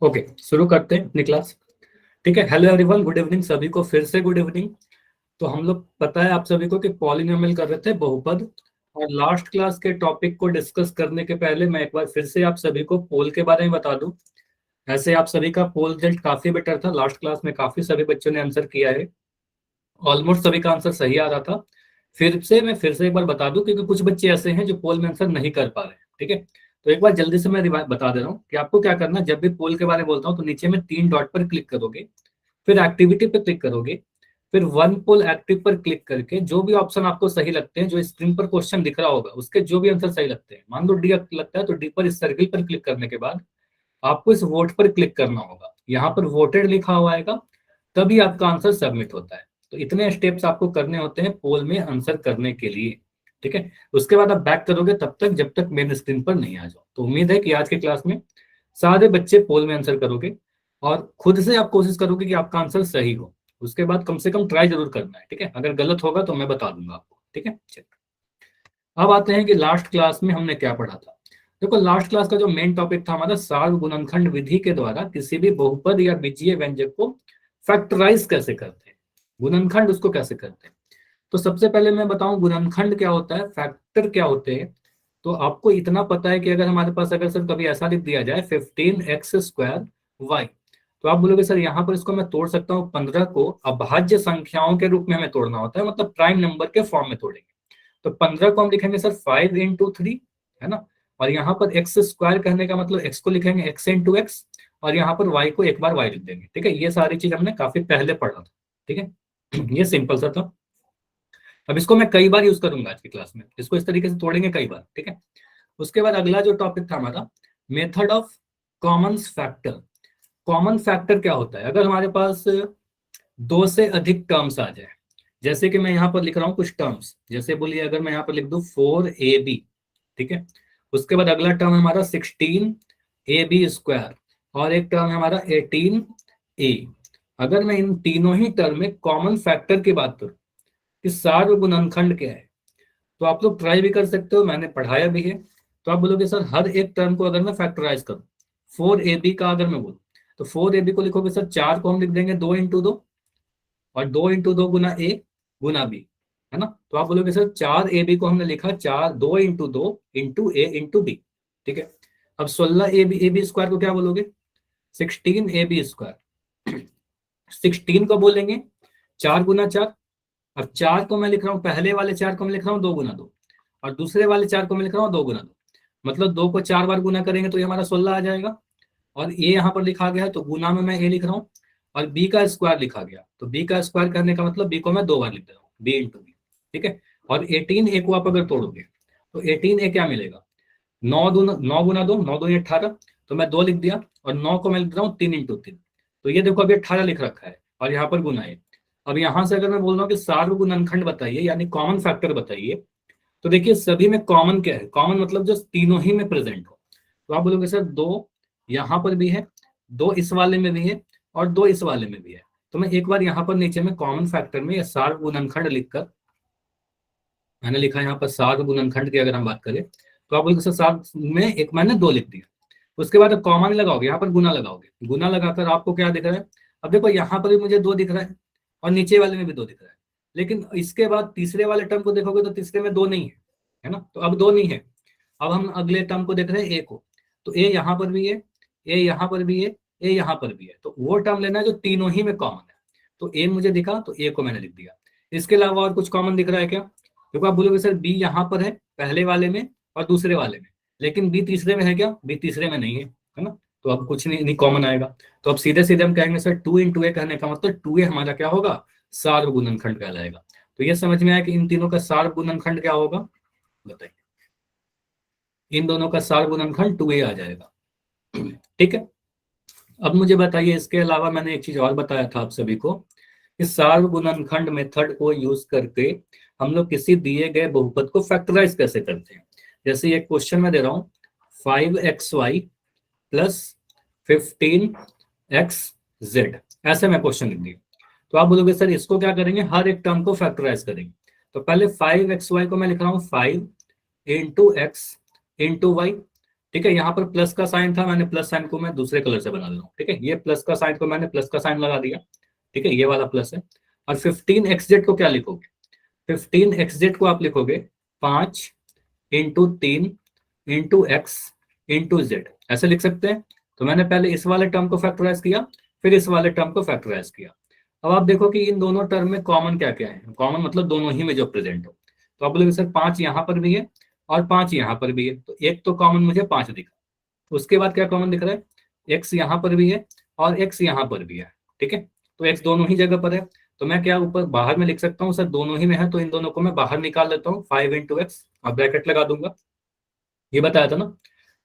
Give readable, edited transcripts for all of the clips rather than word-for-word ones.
Okay, शुरू करते हैं अपनी क्लास। ठीक है, हेलो एवरीवन, गुड इवनिंग सभी को, फिर से गुड इवनिंग। तो हम लोग पता है आप सभी को कि पॉलिनोमियल कर रहे थे, बहुपद। और लास्ट क्लास के टॉपिक को डिस्कस करने के पहले मैं एक बार फिर से आप सभी को पोल के बारे में बता दूं। ऐसे आप सभी का पोल रिजल्ट काफी बेटर था, लास्ट क्लास में काफी सभी बच्चों ने आंसर किया है, ऑलमोस्ट सभी का आंसर सही आ रहा था। मैं फिर से एक बार बता दूं, क्योंकि कुछ बच्चे ऐसे हैं जो पोल में आंसर नहीं कर पा रहे हैं। ठीक है, तो एक बार जल्दी से मैं बता दे रहा हूँ कि आपको क्या करना है। जब भी पोल के बारे में बोलता हूँ तो नीचे में 3 डॉट पर क्लिक करोगे, फिर एक्टिविटी पर क्लिक करोगे, फिर वन पोल एक्टिव पर क्लिक करके जो भी ऑप्शन आपको सही लगते हैं, जो स्क्रीन पर क्वेश्चन दिख रहा होगा उसके जो भी आंसर सही लगते हैं, मान लो डी लगता है तो डी पर इस सर्किल पर क्लिक करने के बाद आपको इस वोट पर क्लिक करना होगा। यहाँ पर वोटेड लिखा हुआ आएगा, तभी आपका आंसर सबमिट होता है। तो इतने स्टेप्स आपको करने होते हैं पोल में आंसर करने के लिए। ठीक है, उसके बाद आप बैक करोगे तब तक जब तक मेन स्क्रीन पर नहीं आ जाओ। तो उम्मीद है कि आज की क्लास में सारे बच्चे पोल में आंसर करोगे और खुद से आप कोशिश करोगे कि आपका आंसर सही हो। उसके बाद कम से कम ट्राई जरूर करना है। ठीक है, अगर गलत होगा तो मैं बता दूंगा आपको। ठीक है, चलिए अब आते हैं कि लास्ट क्लास में हमने क्या पढ़ा था। देखो, लास्ट क्लास का जो मेन टॉपिक था हमारा, सार्व गुणनखंड विधि के द्वारा किसी भी बहुपद या बीजीय व्यंजक को फैक्टराइज कैसे करते हैं, गुणनखंड उसको कैसे करते हैं। तो सबसे पहले मैं बताऊं गुणनखंड क्या होता है, फैक्टर क्या होते हैं। तो आपको इतना पता है कि अगर हमारे पास अगर सर कभी ऐसा लिख दिया जाए 15x² y, तो आप बोलोगे सर यहाँ पर इसको मैं तोड़ सकता हूँ, 15 को अभाज्य संख्याओं के रूप में हमें तोड़ना होता है, मतलब प्राइम नंबर के फॉर्म में तोड़ेंगे। तो 15 को हम लिखेंगे सर 5 × 3, है ना। और यहाँ पर एक्स स्क्वायर कहने का मतलब एक्स को लिखेंगे x × x, और यहाँ पर y को एक बार y लिख देंगे। ठीक है, ये सारी चीज हमने काफी पहले पढ़ा था। ठीक है, ये सिंपल सा था। अब इसको मैं कई बार यूज करूंगा आज की क्लास में, इसको इस तरीके से तोड़ेंगे कई बार। ठीक है, उसके बाद अगला जो टॉपिक था हमारा, method of common factor. Common factor क्या होता है, अगर हमारे पास 2 से अधिक टर्म्स आ जाए, जैसे कि मैं यहाँ पर लिख रहा हूँ कुछ टर्म्स, जैसे बोलिए अगर मैं यहाँ पर लिख दूं 4ab। ठीक है, उसके बाद अगला टर्म है हमारा 16ab², और एक टर्म है हमारा 18a। अगर मैं इन तीनों ही टर्म में कॉमन फैक्टर की बात करूं कि सार्व गुणनखंड क्या है, तो आप लोग ट्राई भी कर सकते हो, मैंने पढ़ाया भी है। तो आप बोलोगे सर हर एक टर्म को अगर मैं फैक्टराइज करूं, 4ab का अगर मैं बोलूं तो 4ab को लिखोगे सर, 4 को हम लिख देंगे 2 × 2, और 2 × 2 × a गुना b, है ना। तो आप बोलोगे सर 4ab को हमने लिखा 2 × 2 × a × b। ठीक है, अब 16ab² को क्या बोलोगे, 16ab²। 16 को बोलेंगे 4 × 4। अब 4 को मैं लिख रहा हूँ, पहले वाले 4 को मैं लिख रहा हूँ 2 × 2, और दूसरे वाले 4 को मैं लिख रहा हूँ 2 × 2, मतलब 2 को 4 बार गुना करेंगे तो ये हमारा 16 आ जाएगा। और ए यहाँ पर लिखा गया है तो गुना में मैं ए लिख रहा हूँ, और बी का स्क्वायर लिखा गया तो बी का स्क्वायर करने का मतलब बी को मैं 2 बार लिख दे रहा हूँ, b × b। ठीक है, और 18a को आप अगर तोड़ोगे तो 18a क्या मिलेगा, 9 × 2 9 × 2 = 18, तो मैं 2 लिख दिया, और 9 को मैं लिख रहा हूँ 3 × 3। तो ये देखो अभी 18 लिख रखा है और यहाँ पर गुना है। अब यहाँ से अगर मैं बोल रहा हूँ कि सार्व गुणनखंड बताइए, यानी कॉमन फैक्टर बताइए, तो देखिए सभी में कॉमन क्या है, कॉमन मतलब जो तीनों ही में प्रेजेंट हो। तो आप बोलोगे सर 2 यहाँ पर भी है, 2 इस वाले में भी है, और 2 इस वाले में भी है। तो मैं एक बार यहाँ पर नीचे में कॉमन फैक्टर में या सार्व गुणनखंड लिखकर, मैंने लिखा है यहाँ पर सार्व गुणनखंड की अगर हम बात करें, तो आप बोलोगे सर सार्व में एक मैंने 2 लिख दिया। उसके बाद कॉमन लगाओगे, यहाँ पर गुना लगाओगे, गुना लगाकर आपको क्या दिख रहा है, अब देखो यहाँ पर भी मुझे 2 दिख रहा है, और नीचे वाले में भी 2 दिख रहा है। लेकिन इसके बाद तीसरे वाले टर्म को देखोगे तो तीसरे में 2 नहीं है ना, तो अब 2 नहीं है। अब हम अगले टर्म को देख रहे हैं ए को, तो ए यहाँ पर भी है, ए यहाँ पर भी है, ए यहाँ पर भी है, तो वो टर्म लेना है जो तीनों ही में कॉमन है। तो ए मुझे दिखा तो ए को मैंने लिख दिया। इसके अलावा और कुछ कॉमन दिख रहा है क्या, देखो आप बोलोगे सर बी यहाँ पर है पहले वाले में और दूसरे वाले में, लेकिन बी तीसरे में है क्या, बी तीसरे में नहीं है ना, तो अब कुछ नहीं कॉमन आएगा। तो अब सीधे सीधे हम कहेंगे सर 2 × a कहने का मतलब 2a हमारा क्या होगा, सार्व गुणनखंड कहलाएगा। तो ये समझ में आया कि इन तीनों का सार्व गुणनखंड क्या होगा, बताइए। इन दोनों का सार्व गुणनखंड 2a आ जाएगा। ठीक है, अब मुझे बताइए इसके अलावा मैंने एक चीज और बताया था आप सभी को, इस सार्व गुणनखंड मेथड को यूज करके हम लोग किसी दिए गए बहुपद को फैक्टराइज कैसे करते हैं। जैसे ये क्वेश्चन में दे रहा हूँ 5xy + 15xz, ऐसे मैं क्वेश्चन लिख दिया। तो आप बोलोगे सर इसको क्या करेंगे, हर एक टर्म को फैक्टराइज करेंगे। तो पहले 5xy को मैं लिख रहा हूँ 5 × x × y। ठीक है, यहाँ पर प्लस का साइन था, मैंने प्लस साइन को मैं दूसरे कलर से बना दे रहा हूँ। ठीक है, ये प्लस का साइन को मैंने प्लस का साइन लगा दिया। ठीक है, ये वाला प्लस है। और 15xz को क्या लिखोगे? 15xz को आप लिखोगे 5 into 3 into X into Z, ऐसे लिख सकते हैं। तो मैंने पहले इस वाले टर्म को फैक्टराइज किया, फिर इस वाले टर्म को फैक्टराइज किया। अब आप देखो कि इन दोनों टर्म में कॉमन क्या क्या है। कॉमन मतलब दोनों ही में जो प्रेजेंट हो। तो आप बोलोगे सर 5 यहाँ पर भी है और 5 यहाँ पर भी है, तो एक तो कॉमन मुझे 5 दिखा। उसके बाद क्या कॉमन दिख रहा है? एक्स यहाँ पर भी है और एक्स यहाँ पर भी है। ठीक है, तो एक्स दोनों ही जगह पर है। तो मैं क्या ऊपर बाहर में लिख सकता हूँ सर, दोनों ही में है, तो इन दोनों को मैं बाहर निकाल लेता हूँ, 5 इंटू एक्स और ब्रैकेट लगा दूंगा। ये बताया था ना।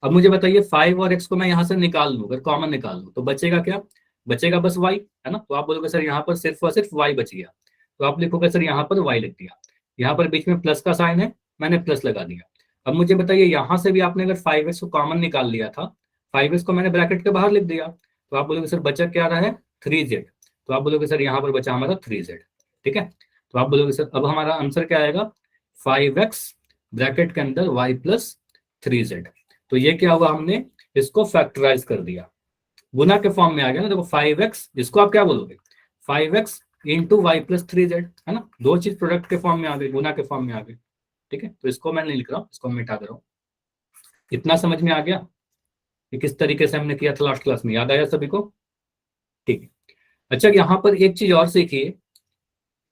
अब मुझे बताइए 5 और एक्स को मैं यहाँ से निकाल लूँ, अगर कॉमन निकाल लूँ तो बचेगा क्या? बचेगा बस वाई, है ना। तो आप बोलोगे सर यहाँ पर सिर्फ और सिर्फ वाई बच गया, तो आप लिखोगे सर यहाँ पर वाई लिख दिया। यहाँ पर बीच में प्लस का साइन है, मैंने प्लस लगा दिया। अब मुझे बताइए यहाँ से भी आपने अगर 5x को कॉमन निकाल लिया था, 5x को मैंने ब्रैकेट के बाहर लिख दिया, तो आप बोलोगे सर बचा क्या रहा है? 3z। तो आप बोलोगे सर यहाँ पर बचा हमारा 3z। ठीक है, तो आप बोलोगे सर अब हमारा आंसर क्या आएगा? 5x ब्रैकेट के अंदर y प्लस 3z। तो ये क्या हुआ, हमने इसको फैक्टराइज कर दिया, गुना के फॉर्म में आ गया ना। देखो 5x, इसको आप क्या बोलोगे? 5x into Y plus 3z, है ना। दो चीज प्रोडक्ट के फॉर्म में आ गई, गुना के फॉर्म में आ गई। ठीक है, तो इसको मैं नहीं लिख रहा हूँ, इसको मैं मिटा दे रहा हूँ। इतना समझ में आ गया कि किस तरीके से हमने किया था लास्ट क्लास में, याद आया सभी को? ठीक है, अच्छा यहाँ पर एक चीज और सीखिए।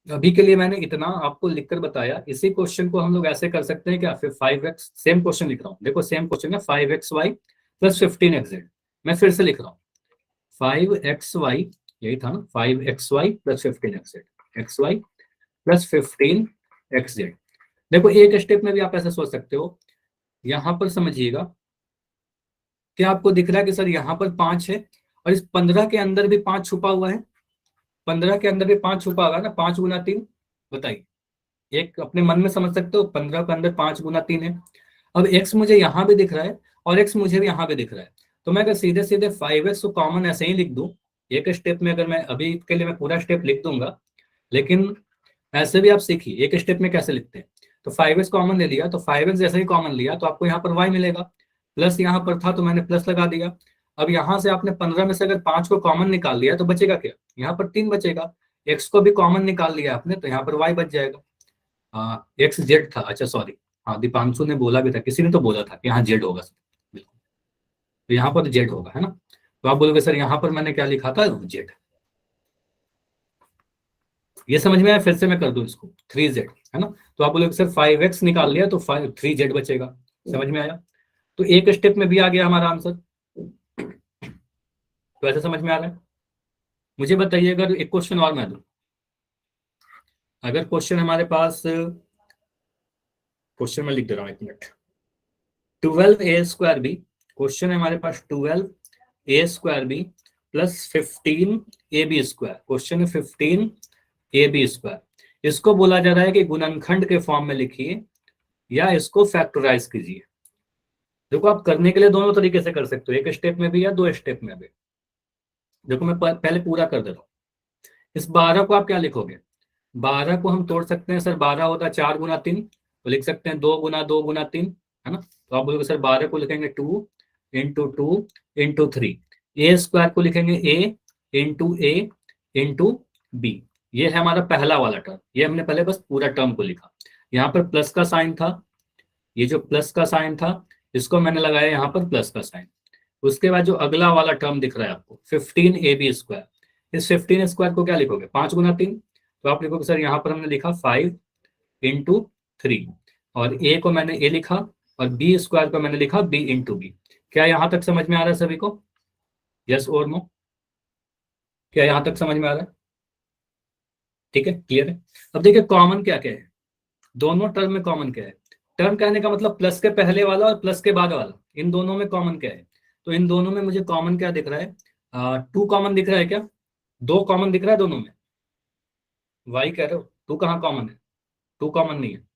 अभी के लिए मैंने इतना आपको लिखकर बताया, इसी क्वेश्चन को हम लोग ऐसे कर सकते हैं क्या? फिर 5x, सेम क्वेश्चन लिख रहा हूँ, देखो सेम क्वेश्चन है, 5xy प्लस 15xz। मैं फिर से लिख रहा हूँ 5xy, यही था ना, 5xy plus 15xz, xy plus 15xz। देखो एक स्टेप में भी आप ऐसा सोच सकते हो। यहां पर समझिएगा, क्या आपको दिख रहा है कि सर यहाँ पर 5 है और इस 15 के अंदर भी 5 छुपा हुआ है? 15 के अंदर भी 5 छुपा हुआ है ना, 5 गुना 3, बताइए। एक अपने मन में समझ सकते हो, 15 के अंदर 5 गुना 3 है। अब x मुझे यहाँ भी दिख रहा है और x मुझे भी यहाँ भी दिख रहा है, तो मैं अगर सीधे सीधे 5x को कॉमन ऐसे ही लिख दूं, एक स्टेप में, अगर मैं अभी के लिए मैं पूरा स्टेप लिख दूंगा, लेकिन ऐसे भी आप सीखिए एक स्टेप में कैसे लिखते हैं। तो 5x कॉमन ले लिया, तो 5x जैसे ही कॉमन लिया तो आपको यहाँ पर y मिलेगा, प्लस यहाँ पर था तो मैंने प्लस लगा दिया। अब यहाँ से आपने 15 में से अगर 5 को कॉमन निकाल लिया तो बचेगा क्या? यहाँ पर 3 बचेगा। x को भी कॉमन निकाल लिया आपने, तो यहाँ पर y बच जाएगा। एक्स जेड था, अच्छा सॉरी, हाँ दीपांशु ने बोला भी था, किसी ने तो बोला था कि यहाँ जेड होगा सर, बिल्कुल, तो यहाँ पर जेड होगा, है ना। तो आप बोलोगे सर यहाँ पर मैंने क्या लिखा था? जेड। ये समझ में आया? फिर से मैं कर दूं इसको, 3z, है ना। तो आप बोलोगे सर 5x निकाल लिया तो 3z बचेगा, समझ में आया? तो एक स्टेप में भी आ गया हमारा आंसर। तो ऐसे समझ में आ रहा है? मुझे बताइए, अगर एक क्वेश्चन और मैं दूं, अगर क्वेश्चन हमारे पास, क्वेश्चन में लिख दे रहा हूँ, 1 मिनट। 12a² b, क्वेश्चन है हमारे पास 12a² b plus 15ab², question है 15ab²। इसको बोला जा रहा है कि गुणनखंड के फॉर्म में लिखिए या इसको फैक्टराइज कीजिए। देखो आप करने के लिए दोनों तरीके से कर सकते हो, एक स्टेप में भी या 2 स्टेप में भी। देखो मैं पहले पूरा कर देता हूँ। इस 12 को आप क्या लिखोगे? 12 को हम तोड़ सकते हैं सर, 12 होता है 4 गुना 3, तो लिख सकते हैं 2 गुना 2 गुना 3, है ना। तो आप बोलोगे सर 12 को लिखेंगे 2 इंटू 2 इंटू 3, a² को लिखेंगे a into a into b। ये है हमारा पहला वाला टर्म, ये हमने पहले बस पूरा टर्म को लिखा। यहाँ पर प्लस का साइन था, ये जो प्लस का साइन था इसको मैंने लगाया यहाँ पर प्लस का साइन। उसके बाद जो अगला वाला टर्म दिख रहा है आपको 15ab², इस 15² को क्या लिखोगे? 5 गुना 3, तो आप लिखोगे सर यहाँ पर हमने लिखा 5 इंटू 3, और a को मैंने a लिखा और b² को मैंने लिखा b इंटू बी। क्या यहाँ तक समझ में आ रहा है सभी को? यस और नो? क्या यहाँ तक समझ में आ रहा है? ठीक है, क्लियर है। अब देखिए कॉमन क्या क्या है, दोनों टर्म में कॉमन क्या है? टर्म कहने का मतलब प्लस के पहले वाला और प्लस के बाद वाला, इन दोनों में कॉमन क्या है? तो इन दोनों में मुझे कॉमन क्या दिख रहा है? 2 कॉमन दिख रहा है क्या? 2 कॉमन दिख रहा है दोनों में? वाई कह रहे हो, 2 कहाँ कॉमन है? 2 कॉमन नहीं है।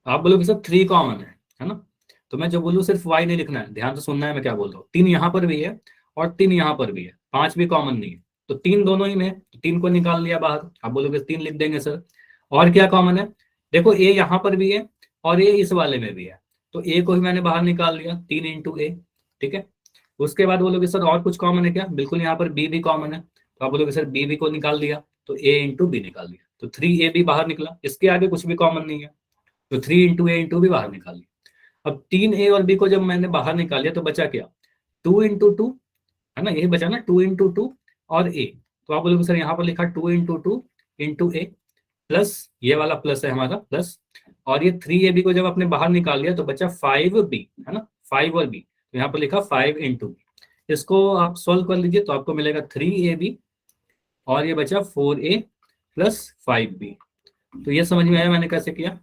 आप बोलोगे सर 3 कॉमन है ना। तो मैं जो बोलूँ सिर्फ वाई नहीं लिखना है, ध्यान से सुनना है मैं क्या बोल रहा हूँ। 3 यहाँ पर भी है और 3 यहाँ पर भी है, 5 भी कॉमन नहीं है, तो 3 दोनों ही में है, 3 को निकाल लिया बाहर। आप बोलोगे 3 लिख देंगे सर। और क्या कॉमन है? देखो ए यहाँ पर भी है और ए इस वाले में भी है, तो ए को ही मैंने बाहर निकाल लिया, 3 इंटू ए। ठीक है, उसके बाद बोलोगे सर और कुछ कॉमन है क्या? बिल्कुल, यहाँ पर बी भी कॉमन है, तो आप बोलोगे सर बी को निकाल दिया, तो ए इंटू बी निकाल दिया, तो 3 ए बी बाहर निकला, इसके आगे कुछ भी कॉमन नहीं है, तो 3 इंटू ए इंटू बी बाहर निकाल लिया। अब 3 ए और बी को जब मैंने बाहर निकाल लिया तो बचा क्या? 2 इंटू टू, है ना, यही बचा ना, 2 इंटू टू और ए। तो आप बोलोगे सर यहाँ पर लिखा 2 इंटू टू इंटू ए, प्लस ये वाला प्लस है हमारा प्लस, और ये 3 ए बी को जब आपने बाहर निकाल लिया तो बचा 5 बी, है ना, 5 और बी, तो यहाँ पर लिखा 5 इंटू बी। इसको आप सोल्व कर लीजिए तो आपको मिलेगा 3 ए बी और ये बचा 4 ए प्लस 5 बी। तो ये समझ में आया मैंने कैसे किया?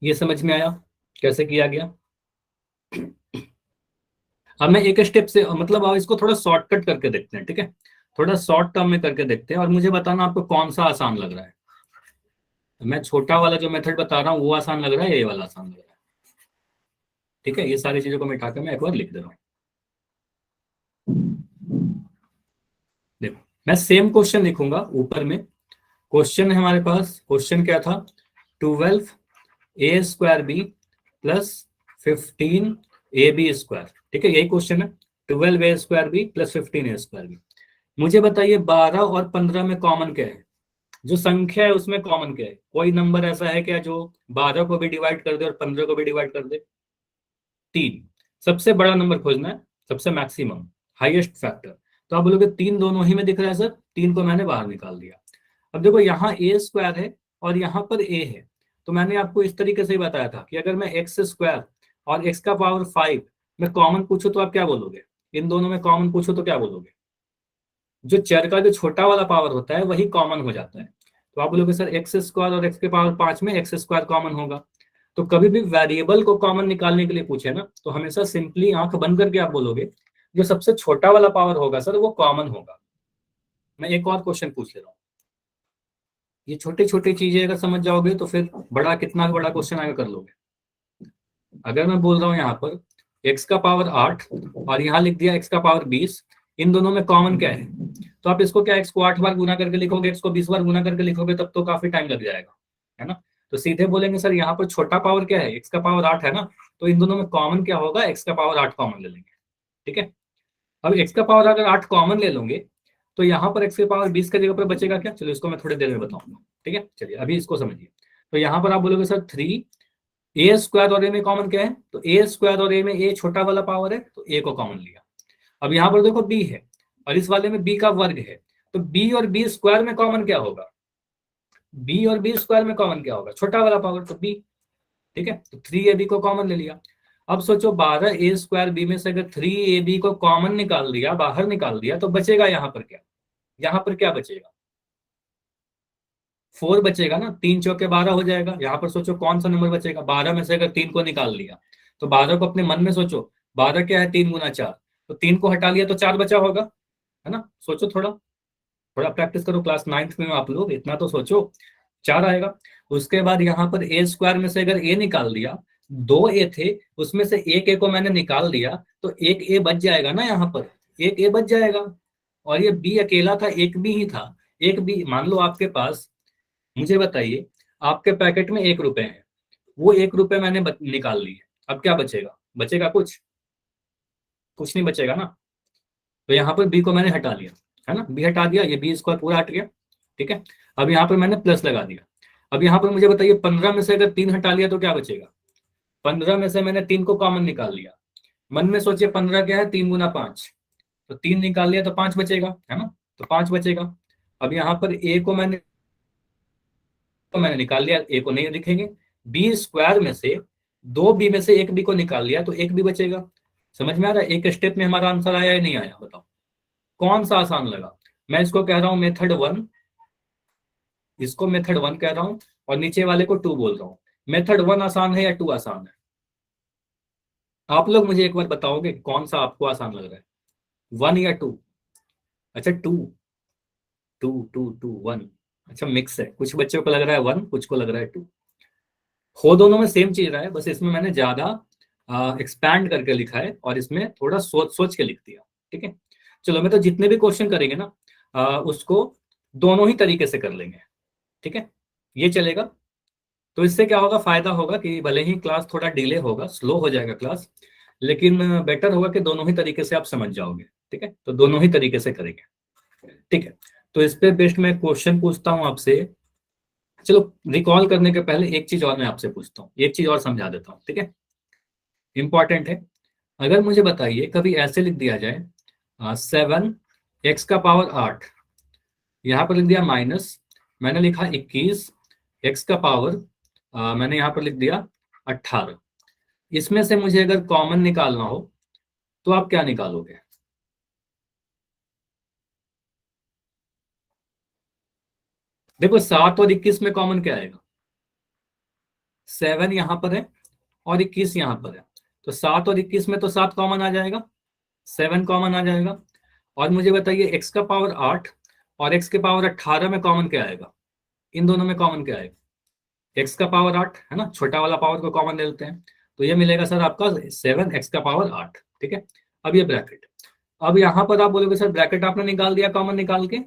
ये समझ में आया कैसे किया गया? अब मैं एक स्टेप से, मतलब आप इसको थोड़ा शॉर्टकट करके देखते हैं, ठीक है, थोड़ा शॉर्ट टर्म में करके देखते हैं और मुझे बताना आपको कौन सा आसान लग रहा है। मैं छोटा वाला जो मेथड बता रहा हूँ वो आसान लग रहा है या ये वाला आसान लग रहा है? ठीक है, ये सारी चीजों को मिटा के मैं एक बार लिख दे रहा हूँ। देखो, मैं सेम क्वेश्चन लिखूंगा ऊपर में। क्वेश्चन है हमारे पास, क्वेश्चन क्या था? 12 A square B plus 15 A B square. ठीक है, यही क्वेश्चन है, 12 A square B plus 15 A square B. मुझे बताइए 12 और 15 में कॉमन क्या है? जो संख्या है उसमें कॉमन क्या है? कोई नंबर ऐसा है क्या जो 12 को भी डिवाइड कर दे और 15 को भी डिवाइड कर दे? 3। सबसे बड़ा नंबर खोजना है, सबसे मैक्सिमम, हाईएस्ट फैक्टर। तो आप बोलोगे 3 दोनों ही में दिख रहा है सर, 3 को मैंने बाहर निकाल दिया। अब देखो यहाँ ए स्क्वायर है और यहाँ पर ए है, तो मैंने आपको इस तरीके से ही बताया था कि अगर मैं एक्स स्क्वायर और एक्स का पावर 5 में कॉमन पूछूं तो आप क्या बोलोगे? इन दोनों में कॉमन पूछो तो क्या बोलोगे? जो चर का जो छोटा वाला पावर होता है वही कॉमन हो जाता है। तो आप बोलोगे सर एक्स स्क्वायर और एक्स के पावर 5 में एक्स स्क्वायर कॉमन होगा। तो कभी भी वेरिएबल को कॉमन निकालने के लिए पूछे ना, तो हमेशा सिंपली आंख बंद करके आप बोलोगे जो सबसे छोटा वाला पावर होगा सर वो कॉमन होगा। मैं एक और क्वेश्चन पूछ ले रहा हूँ, ये छोटी छोटी चीजें अगर समझ जाओगे तो फिर बड़ा, कितना बड़ा क्वेश्चन आगे कर लोगे। अगर मैं बोल रहा हूँ यहाँ पर x का पावर 8 और यहाँ लिख दिया x का पावर 20, इन दोनों में कॉमन क्या है? तो आप इसको क्या x को 8 बार गुना करके लिखोगे, x को 20 बार गुना करके लिखोगे, तब तो काफी टाइम लग जाएगा, है ना। तो सीधे बोलेंगे सर यहाँ पर छोटा पावर क्या है? x का पावर 8 है ना, तो इन दोनों में कॉमन क्या होगा? x का पावर 8 कॉमन ले लेंगे। ठीक है, अब x का पावर अगर 8 कॉमन ले लोगे तो यहाँ पर x के पावर 20 के जगह पर बचेगा क्या? चलो इसको मैं थोड़ी देर में बताऊंगा। ठीक है, चलिए अभी इसको समझिए। तो यहाँ पर आप बोलोगे सर 3 ए स्क्वायर और ए में कॉमन क्या है? तो ए स्क्वायर और ए में ए छोटा वाला पावर है, तो ए को कॉमन लिया। अब यहाँ पर देखो बी है और इस वाले में बी का वर्ग है, तो बी और बी स्क्वायर में कॉमन क्या होगा? बी और बी स्क्वायर में कॉमन क्या होगा? छोटा वाला पावर, तो बी। ठीक है, तो 3 ए बी को कॉमन ले लिया। अब सोचो 12 ए स्क्वायर बी में से अगर 3 ए बी को कॉमन निकाल दिया, बाहर निकाल दिया, तो बचेगा यहाँ पर क्या? यहाँ पर क्या बचेगा? 4 बचेगा ना, 3 चौके 12 हो जाएगा। यहाँ पर सोचो कौन सा नंबर बचेगा? 12 में से अगर 3 को निकाल लिया तो 12 को अपने मन में सोचो, 12 क्या है? 3 गुना 4, तो 3 को हटा लिया तो 4 बचा होगा, है ना। सोचो, थोड़ा थोड़ा प्रैक्टिस करो, क्लास 9th में हो आप लोग, इतना तो सोचो, 4 आएगा। उसके बाद यहाँ पर ए स्क्वायर में से अगर ए निकाल दिया, 2 ए थे उसमें से एक ए को मैंने निकाल दिया, तो एक ए बच जाएगा ना, यहाँ पर एक ए बच जाएगा। और ये बी अकेला था, एक बी ही था, एक बी। मान लो आपके पास, मुझे बताइए, आपके पैकेट में 1 रुपए है, वो 1 रुपए मैंने निकाल लिए, अब क्या बचेगा? बचेगा कुछ? कुछ नहीं बचेगा ना। तो यहाँ पर बी को मैंने हटा लिया, है ना, बी हटा दिया, ये बी स्क्वायर पूरा हट गया। ठीक है, अब यहाँ पर मैंने प्लस लगा दिया। अब यहाँ पर मुझे बताइए 15 में से अगर 3 हटा लिया तो क्या बचेगा? 15 में से मैंने 3 को कॉमन निकाल लिया। मन में सोचिए 15 क्या है? 3 गुना 5, तो 3 निकाल लिया तो 5 बचेगा, है ना, तो 5 बचेगा। अब यहाँ पर ए को मैंने निकाल लिया, ए को नहीं लिखेंगे। बी स्क्वायर में से 2 बी में से 1 बी को निकाल लिया, तो 1 बी बचेगा। समझ में आ रहा है? एक स्टेप में हमारा आंसर आया या नहीं आया? बताओ कौन सा आसान लगा। मैं इसको कह रहा हूं मेथड 1, इसको मेथड 1 कह रहा हूं और नीचे वाले को 2 बोल रहा हूं। मेथड 1 आसान है या 2 आसान है? आप लोग मुझे एक बार बताओगे कौन सा आपको आसान लग रहा है, 1 या 2? अच्छा 2, 1। अच्छा मिक्स है, कुछ बच्चों को लग रहा है 1, कुछ को लग रहा है 2। हो दोनों में सेम चीज रहा है, बस इसमें मैंने ज्यादा एक्सपैंड करके लिखा है और इसमें थोड़ा सोच सोच के लिख दिया। ठीक है, चलो मैं तो जितने भी क्वेश्चन करेंगे ना उसको दोनों ही तरीके से कर लेंगे। ठीक है, ये चलेगा। तो इससे क्या होगा, फायदा होगा कि भले ही क्लास थोड़ा डिले होगा, स्लो हो जाएगा क्लास, लेकिन बेटर होगा कि दोनों ही तरीके से आप समझ जाओगे। ठीक है, तो दोनों ही तरीके से करेंगे। ठीक है, तो इस पे बेस्ड मैं क्वेश्चन पूछता हूँ आपसे। चलो, रिकॉल करने के पहले एक चीज और मैं आपसे पूछता हूँ, एक चीज और समझा देता हूँ। ठीक है, इंपॉर्टेंट है। अगर मुझे बताइए, कभी ऐसे लिख दिया जाए 7 x का पावर 8, यहाँ पर लिख दिया माइनस, मैंने लिखा 21 x का पावर, मैंने यहाँ पर लिख दिया 18। इसमें से मुझे अगर कॉमन निकालना हो तो आप क्या निकालोगे? देखो, 7 और 21 में कॉमन क्या आएगा? 7 यहाँ पर है और 21 यहाँ पर है, तो 7 और 21 में तो 7 कॉमन आ जाएगा, 7 कॉमन आ जाएगा। और मुझे बताइए, x का पावर 8 और x के पावर 18 में कॉमन क्या आएगा? इन दोनों में कॉमन क्या आएगा? x का पावर 8 है ना, छोटा वाला पावर को कॉमन ले लेते हैं, तो ये मिलेगा सर आपका 7 x का पावर 8। ठीक है, अब ये ब्रैकेट, अब यहाँ पर आप बोलोगे सर ब्रैकेट आपने निकाल दिया कॉमन निकाल के,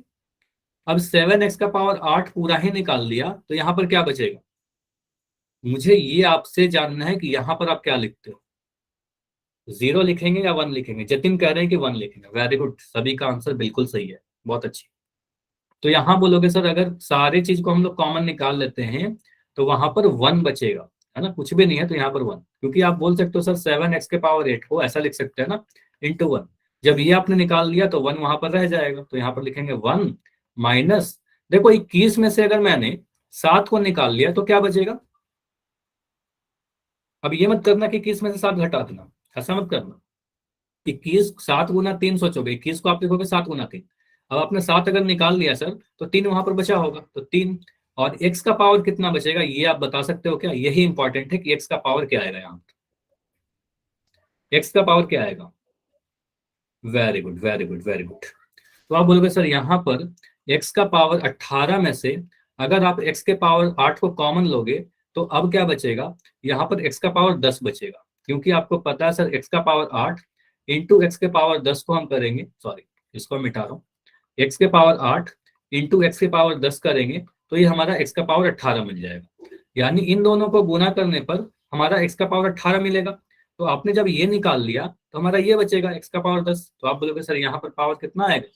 अब 7 x का पावर 8 पूरा ही निकाल दिया, तो यहाँ पर क्या बचेगा? मुझे ये आपसे जानना है कि यहाँ पर आप क्या लिखते हो, 0 लिखेंगे या 1 लिखेंगे? जतिन कह रहे हैं कि 1 लिखेंगे, वेरी गुड, सभी का आंसर बिल्कुल सही है, बहुत अच्छी। तो यहाँ बोलोगे सर अगर सारे चीज को हम लोग कॉमन निकाल लेते हैं तो वहां पर 1 बचेगा, है ना, कुछ भी नहीं है तो यहाँ पर 1, क्योंकि आप बोल सकते हो सर 7 x के पावर 8 को ऐसा लिख सकते हैं ना, × 1। जब ये आपने निकाल लिया तो 1 वहां पर रह जाएगा, तो यहाँ पर लिखेंगे 1 माइनस, देखो 21 में से अगर मैंने 7 को निकाल लिया तो क्या बचेगा? अब ये मत करना कि 21 में से 7 घटा देना, ऐसा मत करना। 21 7 × 3 सोचोगे, 21 को आप लिखोगे 7 × 3। अब आपने 7 अगर निकाल लिया सर तो 3 वहां पर बचा होगा, तो 3। और x का पावर कितना बचेगा ये आप बता सकते हो क्या? यही इंपॉर्टेंट है कि x का पावर क्या आएगा यहाँ पर, x का पावर क्या आएगा? Very good, very good, very good. तो आप बोलोगे सर यहाँ पर x का पावर 18 में से अगर आप x के पावर 8 को कॉमन लोगे तो अब क्या बचेगा? यहाँ पर x का पावर 10 बचेगा, क्योंकि आपको पता है सर x का पावर 8 इंटू एक्स के पावर 10 को हम करेंगे, सॉरी इसको मिटा रहा हूँ, x के पावर 8 इंटू एक्स के पावर 10 करेंगे तो ये हमारा x का पावर 18 मिल जाएगा। यानी इन दोनों को गुना करने पर हमारा x का पावर 18 मिलेगा। तो आपने जब ये निकाल लिया तो हमारा ये बचेगा x का पावर 10, तो आप बोलोगे सर यहाँ पर पावर कितना आएगा?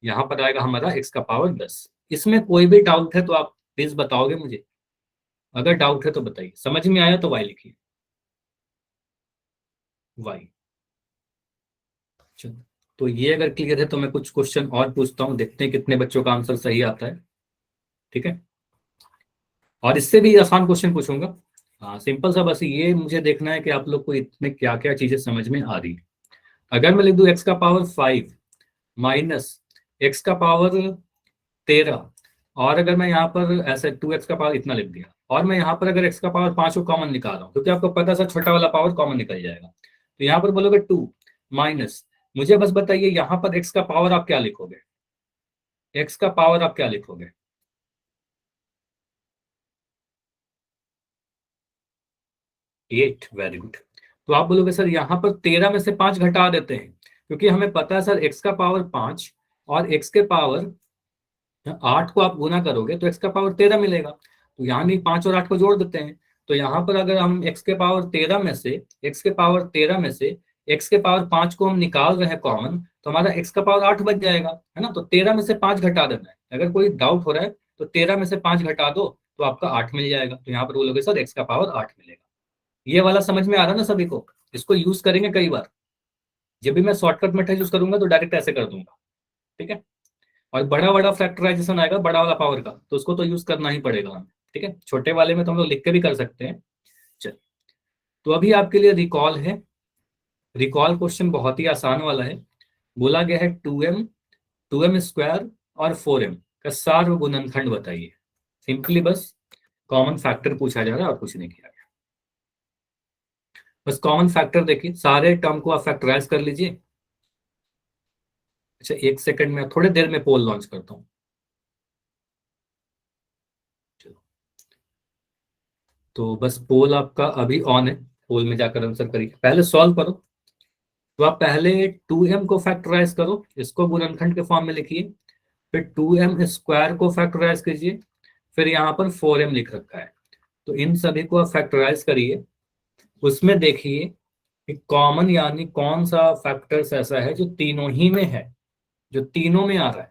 यहाँ पर आएगा हमारा x का पावर 10। इसमें कोई भी डाउट है तो आप प्लीज बताओगे मुझे, अगर डाउट है तो बताइए, समझ में आया तो y लिखिए, y। चलो, तो ये अगर क्लियर है तो मैं कुछ क्वेश्चन और पूछता हूँ, देखते हैं कितने बच्चों का आंसर सही आता है। ठीक है, और इससे भी आसान क्वेश्चन पूछूंगा। हाँ, सिंपल सा, बस ये मुझे देखना है कि आप लोग को इसमें क्या क्या चीजें समझ में आ रही है। अगर मैं लिख दूं x का पावर 5 माइनस x का पावर 13, और अगर मैं यहाँ पर ऐसे 2 x का पावर इतना लिख दिया, और मैं यहाँ पर अगर x का पावर 5 को कॉमन निकाल रहा हूँ, क्योंकि आपको पता है सर छोटा वाला पावर कॉमन निकल जाएगा, तो यहाँ पर बोलोगे 2 माइनस, मुझे बस बताइए यहाँ पर x का पावर आप क्या लिखोगे? x का पावर आप क्या लिखोगे? 8, वेरी गुड। तो आप बोलोगे सर यहाँ पर 13 में से 5 घटा देते हैं, क्योंकि हमें पता है सर x का पावर 5 और x के पावर 8 को आप गुना करोगे तो x का पावर 13 मिलेगा, तो यहाँ भी 5 और 8 को जोड़ देते हैं। तो यहाँ पर अगर हम x के पावर 13 में से x के पावर 5 को हम निकाल रहे हैं कॉमन, तो हमारा x का पावर 8 बच जाएगा, है ना। तो 13 में से 5 घटा देना है, अगर कोई डाउट हो रहा है तो 13 में से 5 घटा दो तो आपका 8 मिल जाएगा, तो यहाँ पर बोलोगे सर x का पावर 8 मिलेगा। ये वाला समझ में आ रहा है ना सभी को? इसको यूज करेंगे कई बार, जब भी मैं शॉर्टकट मेथड यूज करूंगा तो डायरेक्ट ऐसे कर दूंगा। ठीक है, और बड़ा बड़ा फैक्टराइजेशन आएगा बड़ा वाला पावर का, तो उसको तो यूज करना ही पड़ेगा हमें। ठीक है, छोटे वाले में तो हम लोग लिख के भी कर सकते हैं। चल, तो अभी आपके लिए रिकॉल है। रिकॉल क्वेश्चन बहुत ही आसान वाला है। बोला गया है 2m स्क्वायर और 4m का सार्व गुणनखंड बताइए। सिंपली बस कॉमन फैक्टर पूछा जा रहा है और कुछ नहीं किया गया। बस कॉमन फैक्टर देखिए, सारे टर्म को आप फैक्टराइज कर लीजिए। अच्छा, एक सेकंड में, थोड़ी देर में पोल लॉन्च करता हूँ। चलो, तो बस पोल आपका अभी ऑन है, पोल में जाकर आंसर करिए, पहले सॉल्व करो। तो आप पहले 2m को फैक्टराइज करो, इसको गुणनखंड के फॉर्म में लिखिए, फिर 2m स्क्वायर को फैक्टराइज कीजिए, फिर यहाँ पर 4m लिख रखा है, तो इन सभी को आप फैक्टराइज करिए, उसमें देखिए कि कॉमन यानी कौन सा फैक्टर्स ऐसा है जो तीनों ही में है, जो तीनों में आ रहा है।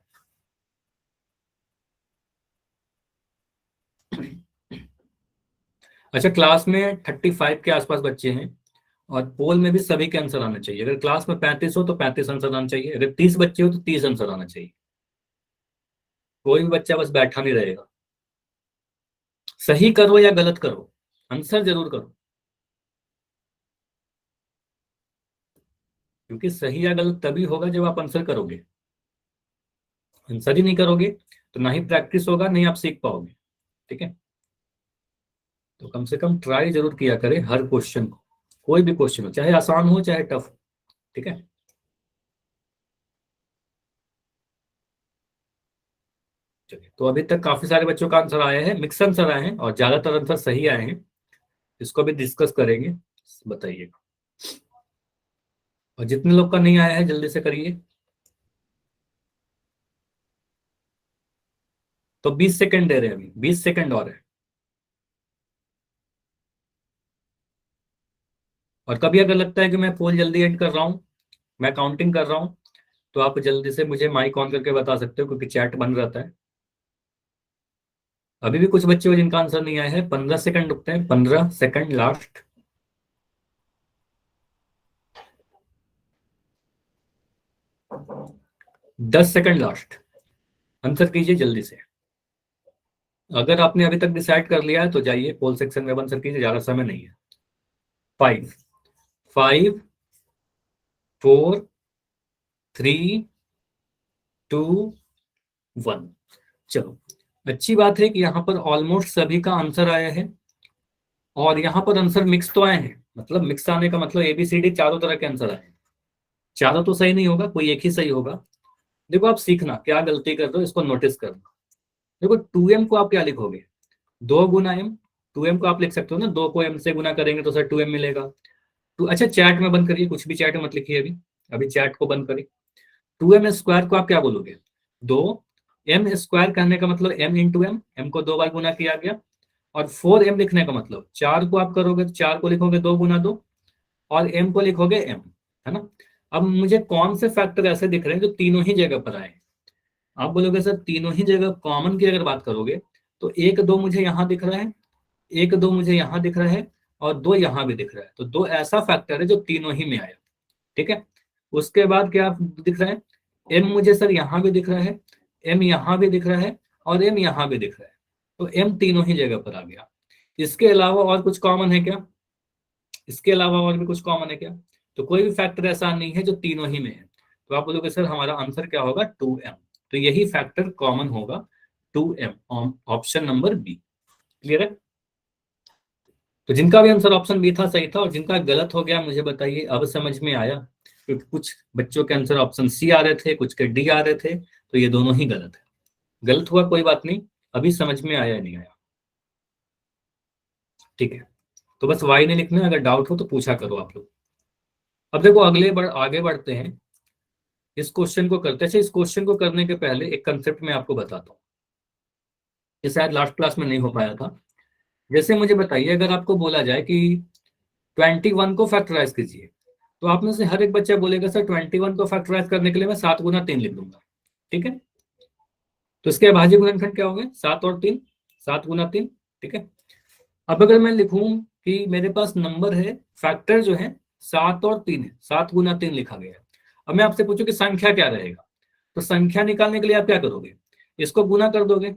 अच्छा, क्लास में 35 के आसपास बच्चे हैं और पोल में भी सभी के आंसर आना चाहिए। अगर क्लास में 35 हो तो 35 आंसर आना चाहिए, अगर 30 बच्चे हो तो 30 आंसर आना चाहिए। कोई भी बच्चा बस बैठा नहीं रहेगा। सही करो या गलत करो, आंसर जरूर करो, क्योंकि सही या गलत तभी होगा जब आप आंसर करोगे। आंसर ही नहीं करोगे तो ना ही प्रैक्टिस होगा, नहीं आप सीख पाओगे। ठीक है, तो कम से कम ट्राई जरूर किया करें हर क्वेश्चन को, कोई भी क्वेश्चन हो, चाहे आसान हो चाहे टफ। ठीक है, चलिए, तो अभी तक काफी सारे बच्चों का आंसर आया है, मिक्स आंसर आए हैं और ज्यादातर आंसर सही आए हैं। इसको भी डिस्कस करेंगे, बताइएगा। और जितने लोग का नहीं आया है जल्दी से करिए। तो 20 सेकंड दे रहे हैं, अभी 20 सेकंड और है। और कभी अगर लगता है कि मैं पोल जल्दी एंड कर रहा हूँ, मैं काउंटिंग कर रहा हूँ, तो आप जल्दी से मुझे माइक ऑन करके बता सकते हो, क्योंकि चैट बंद रहता है। अभी भी कुछ बच्चे हो जिनका आंसर नहीं आया है, 15 सेकंड रुकते हैं, 15 second last. 10 second last, answer कीजिए जल्दी से। अगर आपने अभी तक डिसाइड कर लिया है तो जाइए पोल सेक्शन में आंसर कीजिए, ज्यादा समय नहीं है। 5, 5, 4, 3, 2, 1। चलो, अच्छी बात है कि यहाँ पर ऑलमोस्ट सभी का आंसर आया है। और यहाँ पर आंसर मिक्स तो आए हैं, मतलब मिक्स आने का मतलब ABCD चारों तरह के आंसर आए हैं। चारों तो सही नहीं होगा, कोई एक ही सही होगा। देखो, आप सीखना क्या गलती कर रहे हो, इसको नोटिस करना। देखो, 2m को आप क्या लिखोगे, 2 गुना m। 2m को आप लिख सकते हो ना, 2 को m से गुना करेंगे तो सर 2m मिलेगा। तो अच्छा, चैट में बंद करिए, कुछ भी चैट में मत लिखिए अभी, अभी चैट को बंद करिए। 2m² को आप क्या बोलोगे, 2m² कहने का मतलब m×m, m को 2 बार गुना किया गया। और 4m लिखने का मतलब 4 को आप करोगे तो 4 को लिखोगे 2 गुना 2, और m को लिखोगे m, है ना। अब मुझे कौन से फैक्टर ऐसे दिख रहे हैं जो तीनों ही जगह पर आए। आप बोलोगे सर तीनों ही जगह कॉमन की अगर बात करोगे तो 1, 2 मुझे यहाँ दिख रहा है, 1, 2 मुझे यहाँ दिख रहा है, और 2 यहाँ भी दिख रहा है। तो 2 ऐसा फैक्टर है जो तीनों ही में आया। ठीक है, उसके बाद क्या दिख रहा है, एम मुझे सर यहाँ भी दिख रहा है, एम यहाँ भी दिख रहा है, और एम यहाँ भी दिख रहा है। तो एम तीनों ही जगह पर आ गया। इसके अलावा और कुछ कॉमन है क्या, इसके अलावा और भी कुछ कॉमन है क्या। तो कोई भी फैक्टर ऐसा नहीं है जो तीनों ही में है। तो आप बोलोगे सर हमारा आंसर क्या होगा, 2m। तो यही फैक्टर कॉमन होगा, 2m, option number B. Clear है। तो जिनका भी आंसर ऑप्शन बी था सही था, और जिनका गलत हो गया मुझे बताइए, अब समझ में आया। क्योंकि कुछ बच्चों के आंसर ऑप्शन सी आ रहे थे, कुछ के डी आ रहे थे, तो ये दोनों ही गलत है। गलत हुआ कोई बात नहीं, अभी समझ में आया नहीं आया। ठीक है, तो बस वाई नहीं लिखना है, अगर डाउट हो तो पूछा करो आप लोग। अब देखो, आगे बढ़ते हैं, इस क्वेश्चन को करते हैं। अच्छा, इस क्वेश्चन को करने के पहले एक कंसेप्ट मैं आपको बताता हूँ, ये शायद लास्ट क्लास में नहीं हो पाया था। जैसे मुझे बताइए, अगर आपको बोला जाए कि 21 को फैक्टराइज कीजिए, तो आप में से हर एक बच्चा बोलेगा सर 21 को फैक्टराइज करने के लिए मैं 7 गुना 3 लिख दूंगा। ठीक है, तो इसके अभाज्य गुणनखंड क्या होंगे, 7 और 3, 7 गुना 3। ठीक है, अब अगर मैं लिखूं कि मेरे पास नंबर है, फैक्टर जो है 7 और 3 है, 7 गुना 3 लिखा गया है। अब मैं आपसे पूछूं कि संख्या क्या रहेगा, तो संख्या निकालने के लिए आप क्या करोगे, इसको गुना कर दोगे।